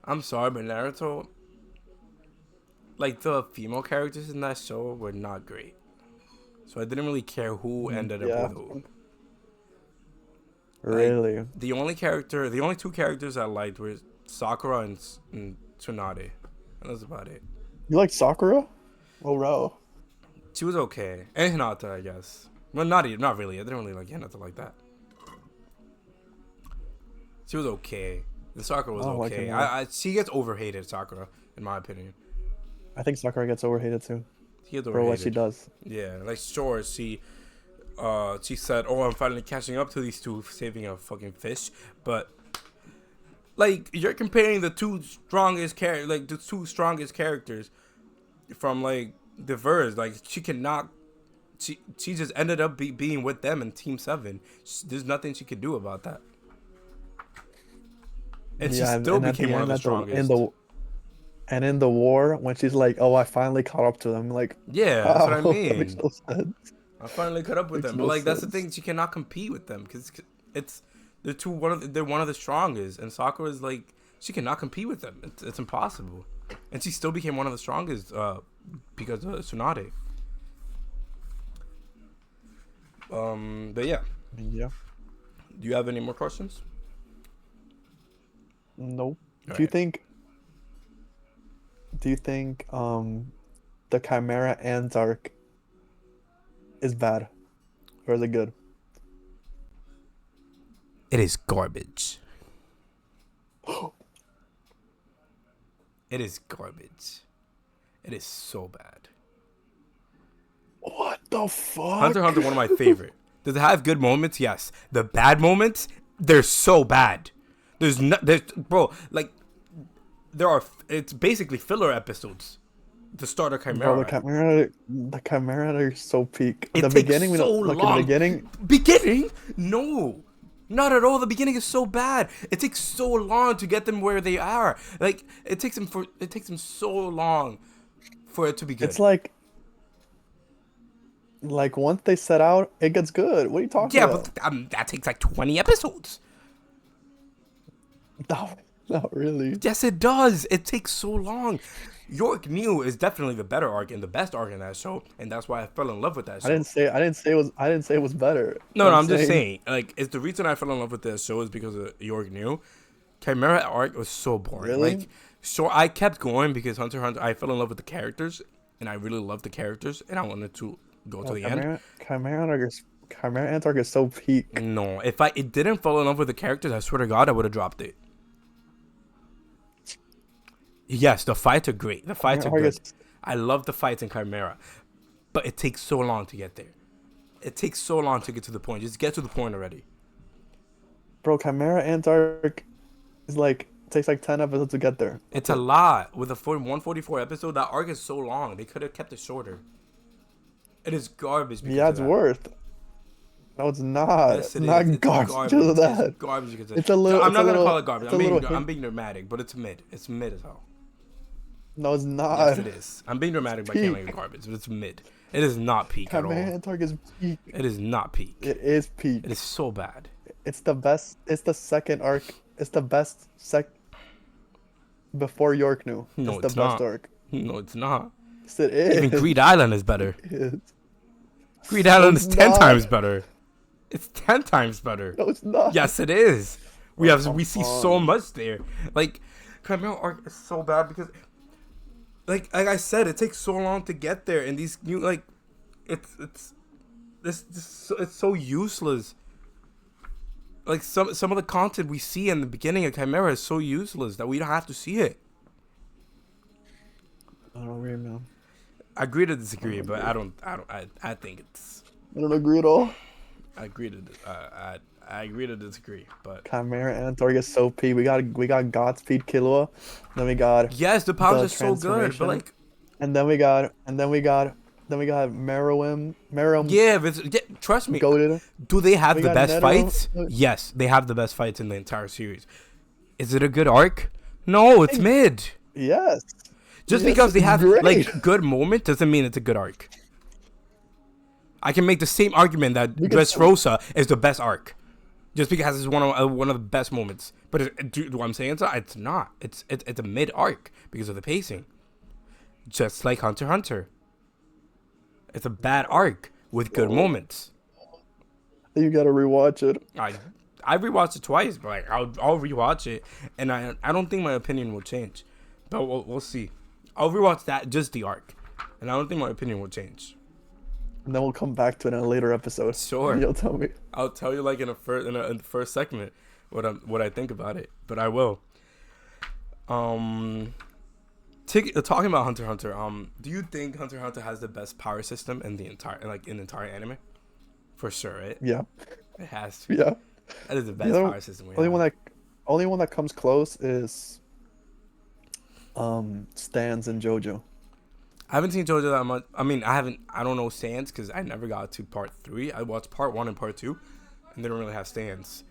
I'm sorry, but Naruto, like the female characters in that show were not great. So I didn't really care who ended up Yeah, with who. Like really. the only two characters I liked were Sakura and Tsunade. And that's about it. You like Sakura? Oh, bro. She was okay, and Hinata, I guess. Well, not really. I didn't really like Hinata like that. She was okay. The Sakura I was don't like okay. Hinata. She gets overhated, Sakura, in my opinion. I think Sakura gets overhated too She gets for what she overhated. does. Yeah, like sure, she said, "Oh, I'm finally catching up to these two, saving a fucking fish," but like you're comparing the the two strongest characters from like the verse. Like she cannot. She just ended up being with them in Team 7. There's nothing she could do about that. And she Yeah, still and at became the one of end, the at the strongest. in the war, when she's like, "Oh, I finally caught up to them," like, Yeah, that's what I how? That makes mean. no sense. I finally caught up with Makes them, but no like that's the sense. thing. She cannot compete with them because it's they're one of the strongest, and Sakura is like she cannot compete with them. It's impossible, and she still became one of the strongest because of Tsunade. But yeah, Yeah. do you have any more questions? Nope. All Do you right, think? Do you think the Chimera Ants arc is bad or is it good? it is garbage. It is garbage. It is so bad. What the Hunter x fuck? Hunter, one of my favorite. Does it have good moments? Yes. The bad moments, they're so bad. There's bro, like there are. It's basically filler episodes to start a Bro, Chimera. the Chimera are so peak. It The takes beginning, we so don't like in the long. beginning. Beginning? No. Not at all. The beginning is so bad. It takes so long to get them where they are. Like it takes them so long for it to be It's good. like once they set out, it gets good. What are you talking Yeah, but about? that takes like 20 episodes. No, not really. Yes, it does. It takes so long. York New is definitely the better arc and the best arc in that show, and that's why I fell in love with that show. I didn't say it was better. No, no, I'm I'm just saying saying, like, it's the reason I fell in love with this show is because of York New. Chimera arc was so boring. really? Like, so I kept going because Hunter x Hunter. I fell in love with the characters, and I really loved the characters, and I wanted to go to No, the end. Chimera Ant arc is so peak. No, if I it didn't fall in love with the characters, I swear to God, I would have dropped it. Yes, the fights are great. The fights Chimera are arc good. is I love the fights in Chimera, but it takes so long to get there. It takes so long to get to the point. Just get to the point already. bro. Chimera Ant arc is like takes like 10 episodes to get there. It's That's a it. lot. With a 144 episode, that arc is so long. They could have kept it shorter. It is garbage because Yeah, of it's that. worth. No, it's not. Yes, It's it is. not It's garbage because of garbage. It's that. garbage because of that. It's a So little. I'm It's a not gonna call little. it garbage. It's a little I'm hint. being dramatic, but it's mid. It's mid as hell. No, it's Yes, not. it is. I'm being dramatic It's by calling it peak. garbage, but it's mid. It is not peak at Chimera all. Ant arc is peak. It is not peak. It is It is peak. so bad. It's the best. It's the second arc. It's the best before York knew. It's No, the it's best not. arc. No, it's not. Yes, it Even is. Greed Island is better. It is. Greed No, Island it's is 10 not. times better. It's 10 times better. No, it's not. Yes, it is. Bro, We come see so on. much there. Like Chimera arc is so bad because like I said, it takes so long to get there, and these new like it's it's so useless. Like some of the content we see in the beginning of Chimera is so useless that we don't have to see it. I don't agree, man. I agree to I don't disagree, but agree. I think it's I don't agree at all. I agree to I agree to disagree, but Chimera Ant arc is so peak. We got Godspeed Killua, then we got yes, the powers the are so good, but transformation, like and then we got Meruem yeah, if it's, yeah, trust me. goaded. Do they have We the got best Neto. fights? Yes, they have the best fights in the entire series. Is it a good arc? No, it's mid. Yes. Just Yes, because they it's have great. like good moment doesn't mean it's a good arc. I can make the same argument that We can Dressrosa is the best arc, just because it's one of the best moments. But do I'm saying it's not. It's a mid arc because of the pacing. Just like Hunter x Hunter, it's a bad arc with good moments. You gotta rewatch it. I rewatched it twice, but like I'll rewatch it, and I don't think my opinion will change, but we'll see. I'll rewatch that just the arc, and I don't think my opinion will change. And then we'll come back to it in a later episode. Sure. You'll tell me. I'll tell you like in the first segment what I think about it, but I will. Talking about Hunter x Hunter. Do you think Hunter x Hunter has the best power system in the entire anime? For sure, right? Yeah. It has to. Yeah. That is the best The power system we only have. only one that comes close is Stans and JoJo. I haven't seen JoJo that much. I mean, I don't know stands because I never got to part 3. I watched part 1 and part 2, and they don't really have stands.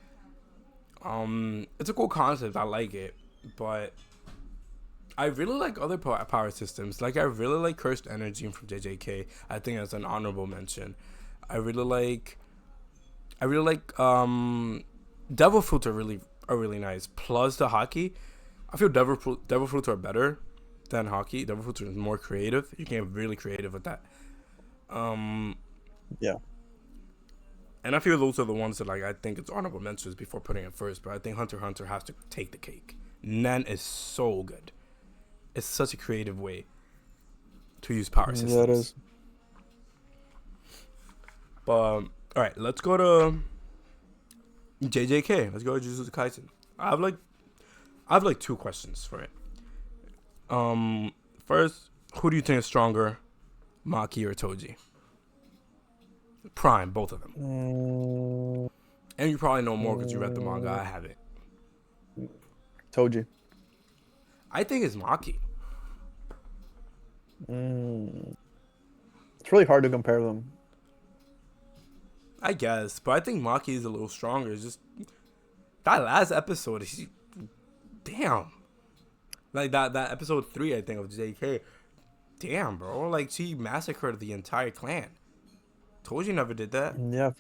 It's a cool concept. I like it, but I really like other power systems. Like I really like Cursed Energy from JJK. I think that's an honorable mention. I really like Devil Fruits are really nice. Plus the hockey, I feel Devil Fruits are better than hockey. Devil Fruits are more creative. You can get really creative with that. Yeah. And I feel those are the ones that like I think it's honorable mentions before putting it first. But I think Hunter x Hunter has to take the cake. Nen is so good. It's such a creative way to use power systems. Yeah, it is. But all right, let's go to JJK. Let's go to Jujutsu Kaisen. I have like 2 questions for it. First, who do you think is stronger, Maki or Toji? Prime, both of them. And you probably know more because you read the manga. I haven't. Toji. I think it's Maki. It's really hard to compare them. I guess, but I think Maki is a little stronger. It's just that last episode, damn, like that episode 3, I think, of JK. Damn, bro, like she massacred the entire clan. Told you never did that. Yeah,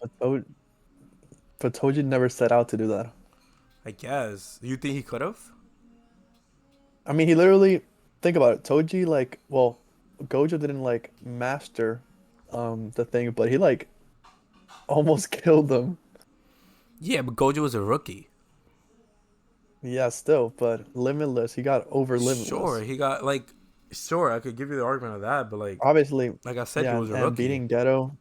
but Toji never set out to do that. I guess. You think he could have? I mean, he literally think about it. Toji like, well, Gojo didn't like master the thing, but he like almost killed them. Yeah, but Gojo was a rookie. Yeah, still, but Limitless, he got over Sure, Limitless. he got like. Sure, I could give you the argument of that, but Obviously, like I said, he yeah, was a and rookie. beating Ghetto,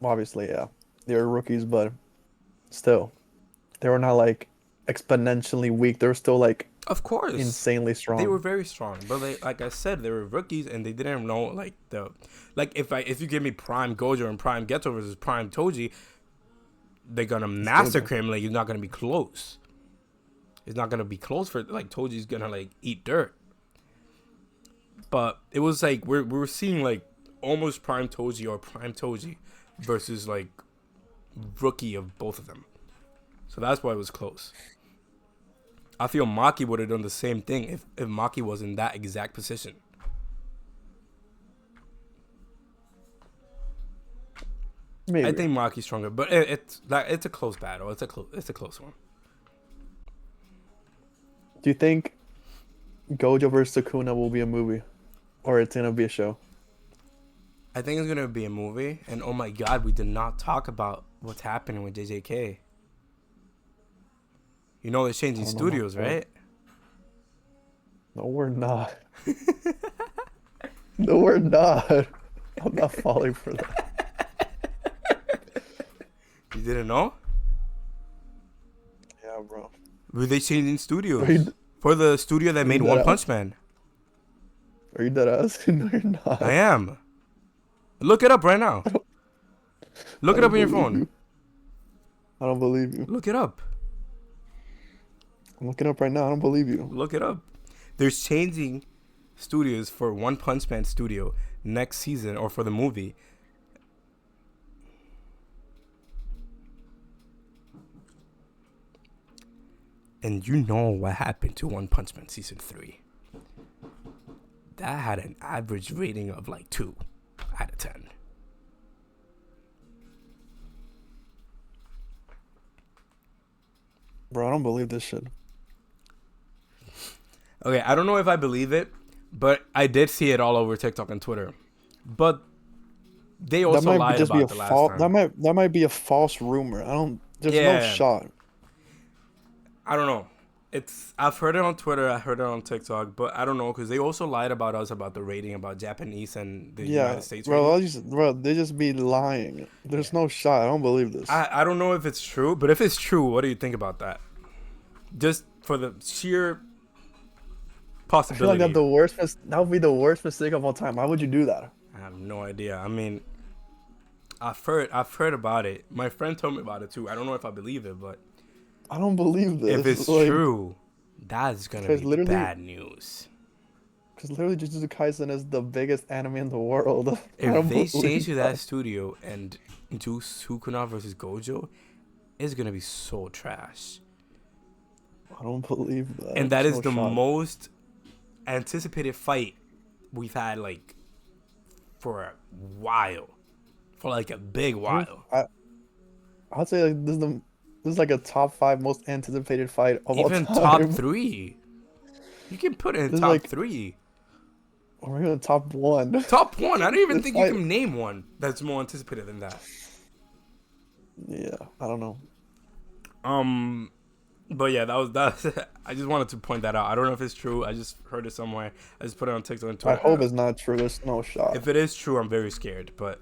obviously, yeah. They were rookies, but still, they were not like exponentially weak. They were still like Of course, insanely they were strong. very strong, but like I said, they were rookies and they didn't know like if you give me Prime Gojo and Prime Geto versus Prime Toji, they're gonna It's still good. massacre him. Like, he's not gonna be close. It's not gonna be close for like Toji's gonna like eat dirt. But it was like we're seeing like almost Prime Toji or Prime Toji versus like rookie of both of them. So that's why it was close. I feel Maki would have done the same thing if Maki was in that exact position. I Maybe. think Maki's stronger, but it's a close battle. It's a close one. Do you think Gojo versus Sukuna will be a movie, or it's gonna be a show? I think it's gonna be a movie, and oh my god, we did not talk about what's happening with JJK. You know they're I changing don't know about studios, that. right? No, we're not. No, we're not. I'm not falling for that. You didn't know? Yeah, bro. Were they changing Are studios you for the studio that are you made dead One ass? Punch Man? Are you dead ass? No, you're I not. am. Look it up right now. I don't, Look I it up don't on your believe phone. you. I don't believe you. Look it up. I'm looking up right now. I don't believe you. Look it up. They're changing studios for One Punch Man studio next season or for the movie. And you know what happened to One Punch Man season 3. That had an average rating of like 2 out of 10. Bro, I don't believe this shit. Okay, I don't know if I believe it, but I did see it all over TikTok and Twitter. But they That also might be lied just be a about the last false. time. That might be a false rumor. I don't. There's no Yeah, shot. I don't know. I've heard it on Twitter, I heard it on TikTok, but I don't know because they also lied about us about the rating, about Japanese and the Yeah, United States bro. rating. Bro, they just be lying. Yeah, There's no shot. I don't believe this. I don't know if it's true, but if it's true, what do you think about that? Just for the sheer I feel like possibility. that would be the worst mistake of all time. Why would you do that? I have no idea. I mean, I've heard about it. My friend told me about it too. I don't know if I believe it, but I don't believe if this. it's Like, true, that's gonna because be literally, bad news. because literally, Jujutsu Kaisen is the biggest anime in the world. I If don't they change believe to that that. studio and do Sukuna versus Gojo, it's gonna be so trash. I don't believe that. And that There's is no the shot. most anticipated fight we've had like for a while, for like a big I, while. I I'd say like this is like a top five most anticipated fight of all Even top time. 3, you can put it in This is top like 3. or even top one. Top 1. I don't even This think you fight. can name one that's more anticipated than that. Yeah, I don't know. Um, but yeah, that. I just wanted to point that out. I don't know if it's true. I just heard it somewhere. I just put it on TikTok and I Twitter. hope it's not true. There's no shot. If it is true, I'm very scared. But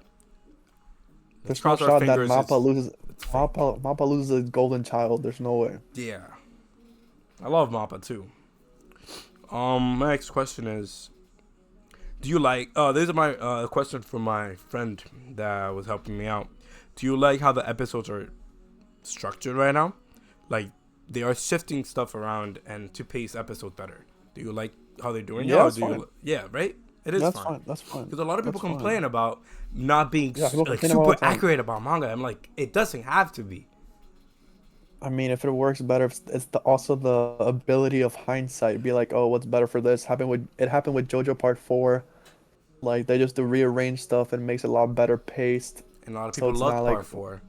let's There's no cross our shot that fingers. Mappa loses. It's fake. Mappa loses a golden child. There's no way. Yeah, I love Mappa too. My next question is: do you like? This is my question from my friend that was helping me out. Do you like how the episodes are structured right now? Like they are shifting stuff around and to pace episode better. Do you like how they're doing it? Yeah, Or it's do fine. you? Yeah, right. It is That's fun. fine. That's fine. Because a lot of people That's fine. complain about not being Yeah, people like complain about it all super the time. accurate about manga. I'm like, it doesn't have to be. I mean, if it works better, it's also the ability of hindsight. Be like, oh, what's better for this? Happened with JoJo Part 4. Like they just do rearrange stuff and makes it a lot better paced. And a lot of So people it's not love like, part four.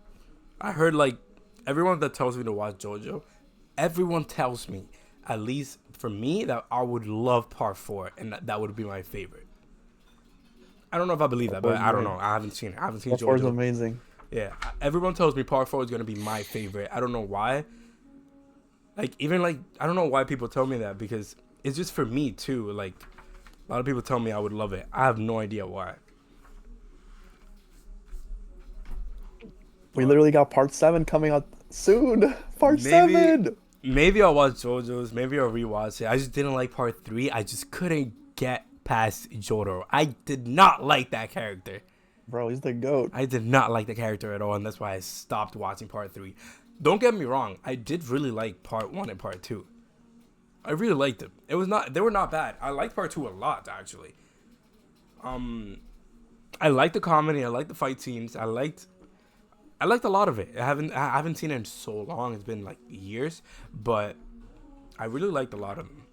I heard like everyone that tells me to watch JoJo, everyone tells me, at least for me, that I would love part four and that would be my favorite. I don't know if I believe Part that, 4 but is I don't great. know. I haven't seen it. I haven't seen Part 4 is JoJo. amazing. Yeah, everyone tells me part four is gonna be my favorite. I don't know why. Like even like I don't know why people tell me that because it's just for me too. Like a lot of people tell me I would love it. I have no idea why. We But literally got Part 7 coming out soon. Part maybe 7. maybe I'll watch JoJo's. Maybe I'll rewatch it. I just didn't like part three. I just couldn't get past Jotaro. I did not like that character. Bro, he's the GOAT. I did not like the character at all, and that's why I stopped watching part three. Don't get me wrong. I did really like part one and part two. I really liked them. It was not. They were not bad. I liked part two a lot actually. I liked the comedy. I liked the fight scenes. I liked a lot of it. I haven't seen it in so long. It's been like years, but I really liked a lot of them.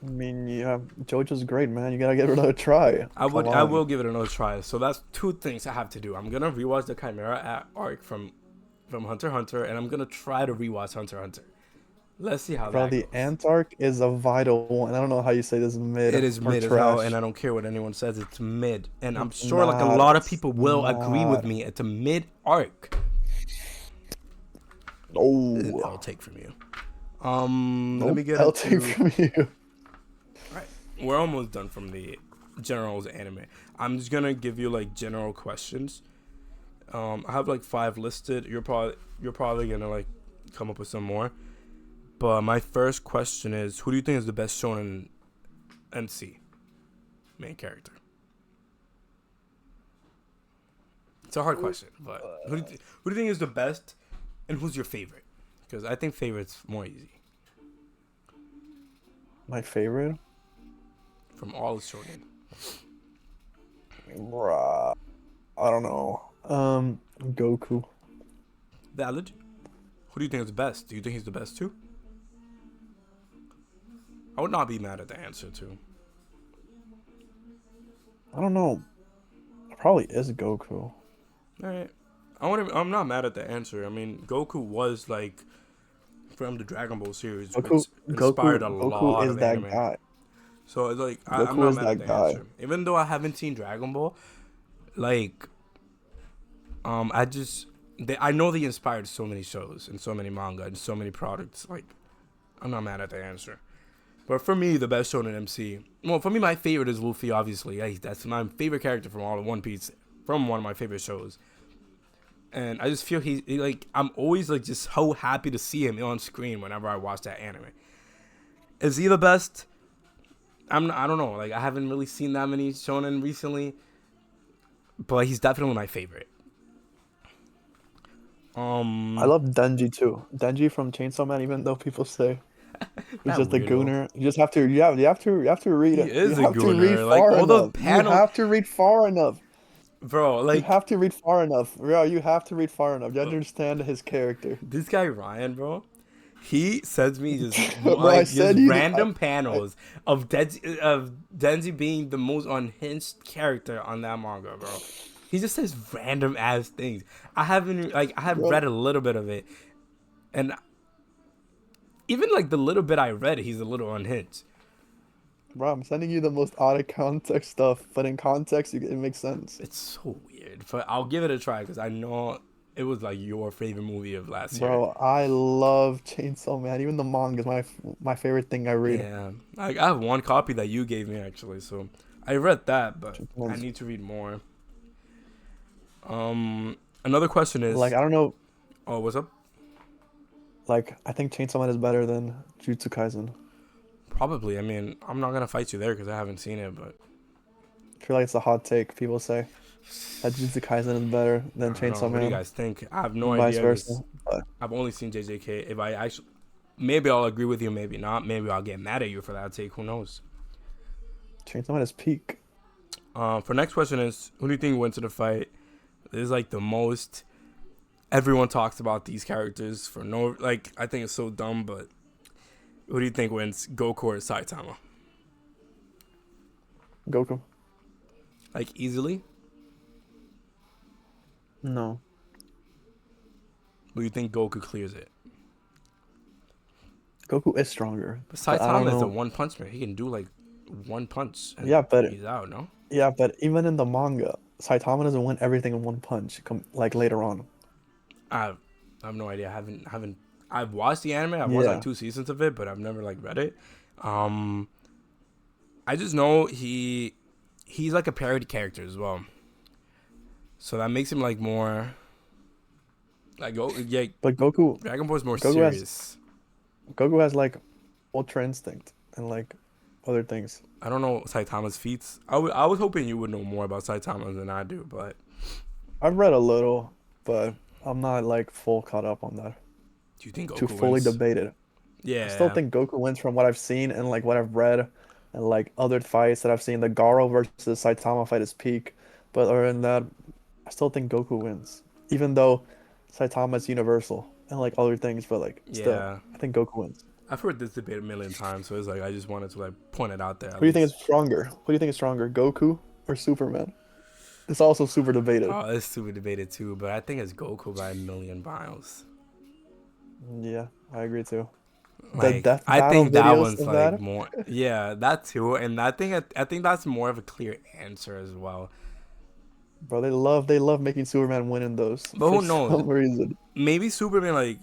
I mean, yeah, JoJo's great, man. You gotta give it another try. Come I on. will give it another try. So that's two things I have to do. I'm gonna rewatch the Chimera arc from Hunter x Hunter, and I'm gonna try to rewatch Hunter x Hunter. Let's see how Bro, that the goes. Ant arc is a vital one. I don't know how you say this is mid It is or mid as hell, and trash. I don't care what anyone says. It's mid, and I'm It's sure like a not. lot of It's people will agree with not. me. It's a mid arc. Oh, I'll take from you. Let nope. me get I'll take into. from you. All right, we're almost done from the generals anime. I'm just gonna give you like general questions. I have like five listed. You're probably gonna like come up with some more. But my first question is, who do you think is the best shonen MC main character? It's a hard question, but who do you think is the best, and who's your favorite? Because I think favorite's more easy My favorite? from all shonen. Bruh, I don't know. Goku. Valid. Who do you think is the best? Do you think he's the best too? I would not be mad at the answer too. I don't know. It probably is Goku. All right. I'm not mad at the answer. I mean, Goku was like from the Dragon Ball series, which inspired a Goku lot is of that anime. guy. So it's like I'm Goku not is mad at that the guy. answer, even though I haven't seen Dragon Ball. Like, I just I know they inspired so many shows and so many manga and so many products. Like, I'm not mad at the answer. But for me, the best shonen MC. Well, for me, my favorite is Luffy. Obviously, that's my favorite character from all of One Piece, from one of my favorite shows. And I just feel he like I'm always like just so happy to see him on screen whenever I watch that anime. Is he the best? I don't know. Like I haven't really seen that many shonen recently, but he's definitely my favorite. I Um, love Denji too. Denji from Chainsaw Man, even though people say he's that just a weirdo. You just have to you have to He read you is a have to read gooner. Like far all the enough. You panel, have to read far enough. bro. You Like have to read far enough. Bro, you have to read far enough. You understand his character. this guy Ryan, bro. He sends me just Bro, I like just said you random I panels of Denji being the most unhinged character on that manga, bro. He just says random ass things. I have bro, read a little bit of it, and even like the little bit I read, he's a little unhinged. bro, I'm sending you the most out of context stuff, but in context it makes sense. It's so weird, but I'll give it a try because I know it was like your favorite movie of last year. Bro, I love Chainsaw Man. Even the manga is my favorite thing I read. Yeah, like I have one copy that you gave me actually, so I read that, but Chainsaw I Man's- need to read more. Another question Like is, I don't know, oh, what's up? like I think Chainsaw Man is better than Jujutsu Kaisen. Probably. I mean, I'm not gonna fight you there because I haven't seen it, but I feel like it's a hot take. People say that Jujutsu Kaisen is better than I don't know. Chainsaw What do you Man, guys think? I have no and vice idea because versa. But I've only seen JJK. If I actually, maybe I'll agree with you, maybe not. Maybe I'll get mad at you for that take. Who knows? Chainsaw at his peak. For next question is, who do you think wins in the fight? This is like the most everyone talks about these characters for no, like, I think it's so dumb, but who do you think wins, Goku or Saitama? Goku. Like, easily? No. Or you think Goku clears it? Goku is stronger, But but I don't Saitama is a know. one punch man. He can do like one punch and Yeah, but he's out, no? yeah, but even in the manga, Saitama doesn't win everything in one punch. Like later on. I have no idea. I haven't I've watched the anime. I've watched like Yeah, 2 seasons of it, but I've never like read it. Um I just know he's like a parody character as well. So that makes him like more like, oh yeah, but Goku, Dragon Ball is more Goku has serious. Goku has like Ultra Instinct and like other things. I don't know Saitama's feats. I was hoping you would know more about Saitama than I do, but I've read a little, but I'm not like full caught up on that do you think to Goku fully wins? debate it. I still Yeah. think Goku wins from what I've seen and like what I've read and like other fights that I've seen. The Garo versus Saitama fight is peak, but other than that, I still think Goku wins. Even though Saitama is universal and like other things, but like still, Yeah. I think Goku wins. I've heard this debate a million times, so it's like I just wanted to like point it out there Who at do you think is least. stronger? Who do you think is stronger, Goku or Superman? It's also super debated. Oh, it's super debated too, but I think it's Goku by a million miles. Yeah, I agree too. The Like death I battle think that videos one's of like that, more. Yeah, that too, and I think that's more of a clear answer as well. bro, they love making Superman win in those But for who knows? some reason. Maybe Superman like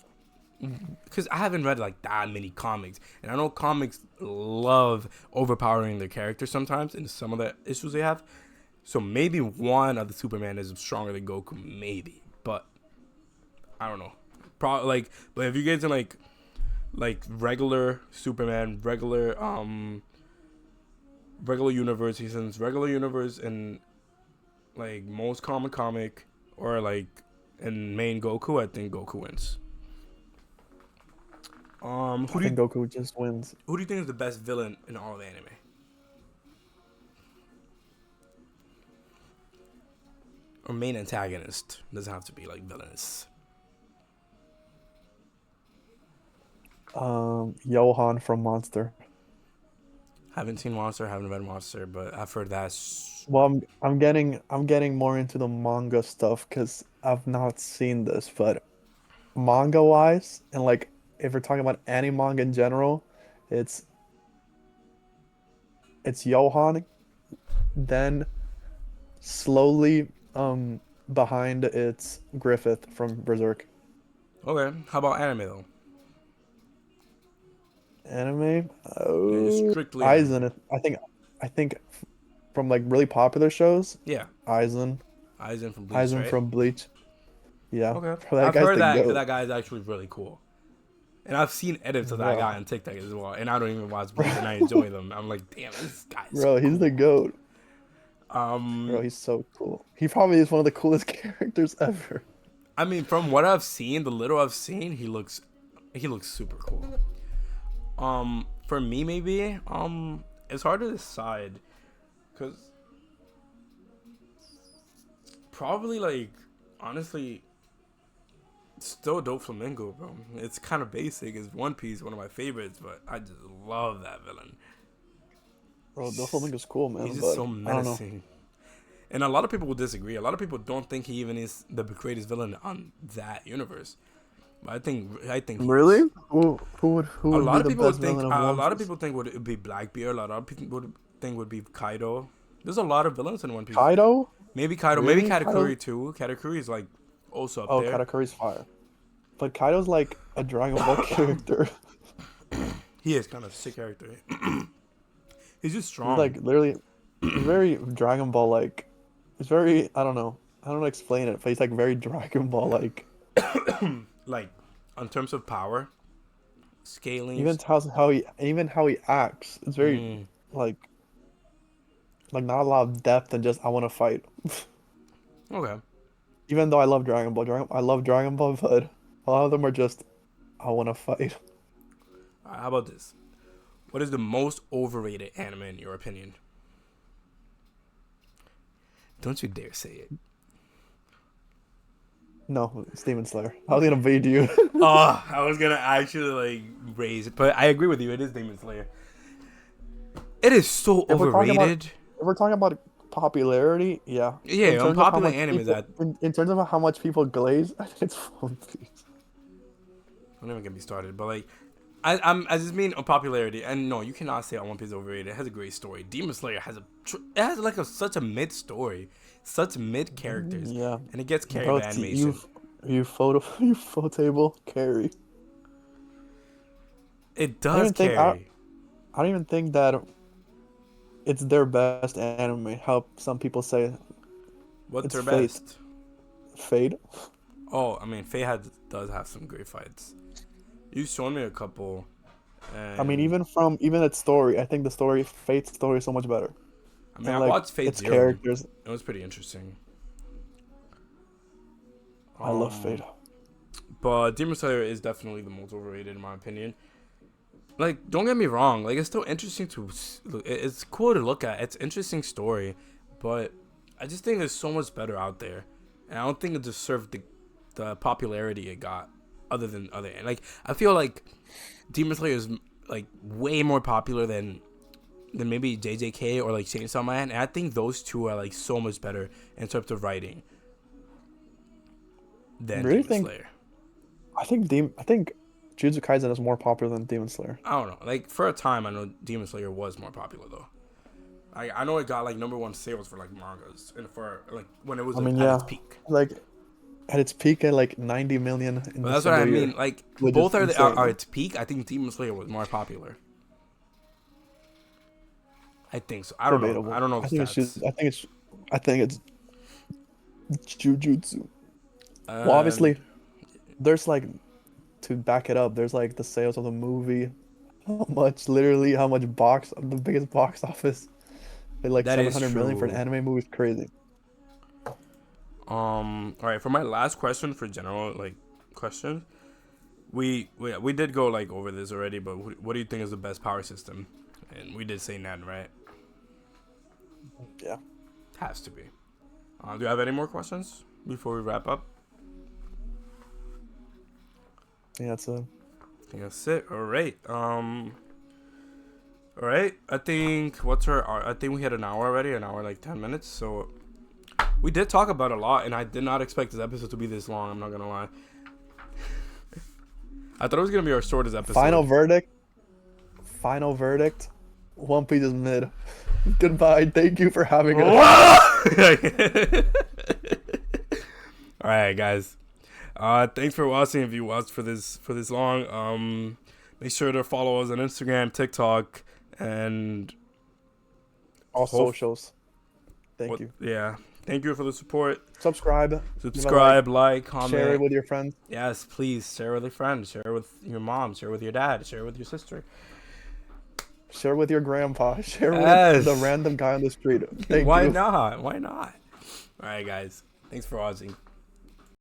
because I haven't read like that many comics, and I know comics love overpowering their characters sometimes in some of the issues they have. So maybe one of the Superman is stronger than Goku, maybe, but I don't know. Probably like, but if you get to like regular Superman, regular universe, he says regular universe and like most common comic or like in main Goku, I think Goku wins. I think Goku just wins. Who do you think is the best villain in all of anime? Or main antagonist? Doesn't have to be like villainous. Johan from Monster. Haven't seen Monster, haven't read Monster, but I've heard that's Well, I'm getting more into the manga stuff because I've not seen this, but manga wise, and like if we're talking about any manga in general, it's it's Johan, then slowly behind it's Griffith from Berserk. okay. How about anime though? Anime, Yeah, just oh, strictly anime. Aizen. I think from like really popular shows, Yeah, Aizen, Aizen from Bleach, Aizen right? from Bleach. Yeah, Okay, bro, that I've guy's heard the that goat, that guy is actually really cool, and I've seen edits of that guy bro. on TikTok as well. And I don't even watch Bleach, and I enjoy them. I'm like, damn, this guy is so Bro, he's the cool. goat. Bro, Um, he's so cool. He probably is one of the coolest characters ever. I mean, from what I've seen, the little I've seen, he looks super cool. For me, maybe, it's hard to decide, cause probably like honestly, still Dope Flamingo, bro. It's kind of basic. It's One Piece, one of my favorites, but I just love that villain. Bro, Doflamingo's cool, He's man, just but so I don't know. menacing. And a lot of people will disagree. A lot of people don't think he even is the greatest villain on that universe. But I think he Really? is. Who would be the best villain of A One lot of Piece? people think would be Blackbeard. A lot of people would think would be Kaido. There's a lot of villains in One Piece. Kaido? Maybe Kaido. Maybe Really? Kaido? Katakuri too. Katakuri is like also up Oh, there. Katakuri's fire. But Kaido's like a Dragon Ball character. He is kind of a sick character. He's just He's strong. like literally, he's very Dragon Ball like. He's very, I don't know. I don't know how to explain it, but he's like very Dragon Ball like. Like in terms of power, scaling. Even how he acts. It's very Mm, like not a lot of depth and just I want to fight. okay. Even though I love Dragon Ball, I love Dragon Ball, but a lot of them are just I want to fight. How about this? What is the most overrated anime in your opinion? Don't you dare say it. No, it's Demon Slayer. I was gonna bait you. Oh, I was gonna actually like raise it, but I agree with you. It is Demon Slayer. It is so If we're talking about overrated. if we're talking about popularity, yeah. In Yeah, terms of how unpopular much anime people that in terms of how much people glaze, I think it's One Piece. don't even get me started. But like, I just mean unpopularity. And no, you cannot say One Piece is overrated. It has a great story. Demon Slayer has it has like such a mid story, such mid characters, Yeah, and it gets carried bro, by it's animation. you photo you photo table carry. It I don't does even think carry. I don't even think that it's their best anime. How some people say What's it's her Fate. best? Fate. Oh, I mean, Faye does have some great fights. You shown me a couple, I mean, and even its story, I think the story Fate's story is so much better. I mean, And I like watched Fate its Zero. characters, It was pretty interesting. I love Fate. Um, but Demon Slayer is definitely the most overrated in my opinion. Like, don't get me wrong. Like, it's still interesting to. It's cool to look at. It's interesting story, but I just think there's so much better out there, and I don't think it deserved the popularity it got. Other than other, like I feel like Demon Slayer is like way more popular than maybe JJK or like Chainsaw Man, and I think those two are like so much better in terms of writing than Really Demon think Slayer. I think Jujutsu Kaisen is more popular than Demon Slayer. I don't know. Like for a time, I know Demon Slayer was more popular though. I know it got like #1 sales for like mangas and for like when it was I like mean, at yeah, its peak. like at its peak at like 90 million in But a that's what I single mean. year, Like which is both are insane. its peak. I think Demon Slayer was more popular. I think so. I don't know. I Debatable. don't know the I think it's just stats. I think it's Jujutsu. Well, And obviously, there's like to back it up. There's like the sales of the movie, how much the biggest box office, like that is 700 million for an true. anime movie is crazy. All right. For my last question, for general like questions, we did go like over this already. But what do you think is the best power system? And we did say none, right? Yeah, Has to be. Do you have any more questions before we wrap up? yeah, that's a I think that's it. All right. All right. I think I think we had an hour already. An hour like 10 minutes. So we did talk about a lot, and I did not expect this episode to be this long. I'm not gonna lie. I thought it was gonna be our shortest final episode. verdict. Final verdict. One Piece is mid. Goodbye. Thank you for having us. All right, guys. Thanks for watching. If you watched for this long, make sure to follow us on Instagram, TikTok, and All hope. socials. Thank you. Yeah. Thank you for the support. Subscribe. Give a Subscribe, like, share it comment. with your friends. Yes, please share with your friends, share with your mom, share with your dad, share with your sister. Share with your grandpa. Share with the Yes. random guy on the street. Thank Why you. not? Why not? All right, guys. Thanks for watching.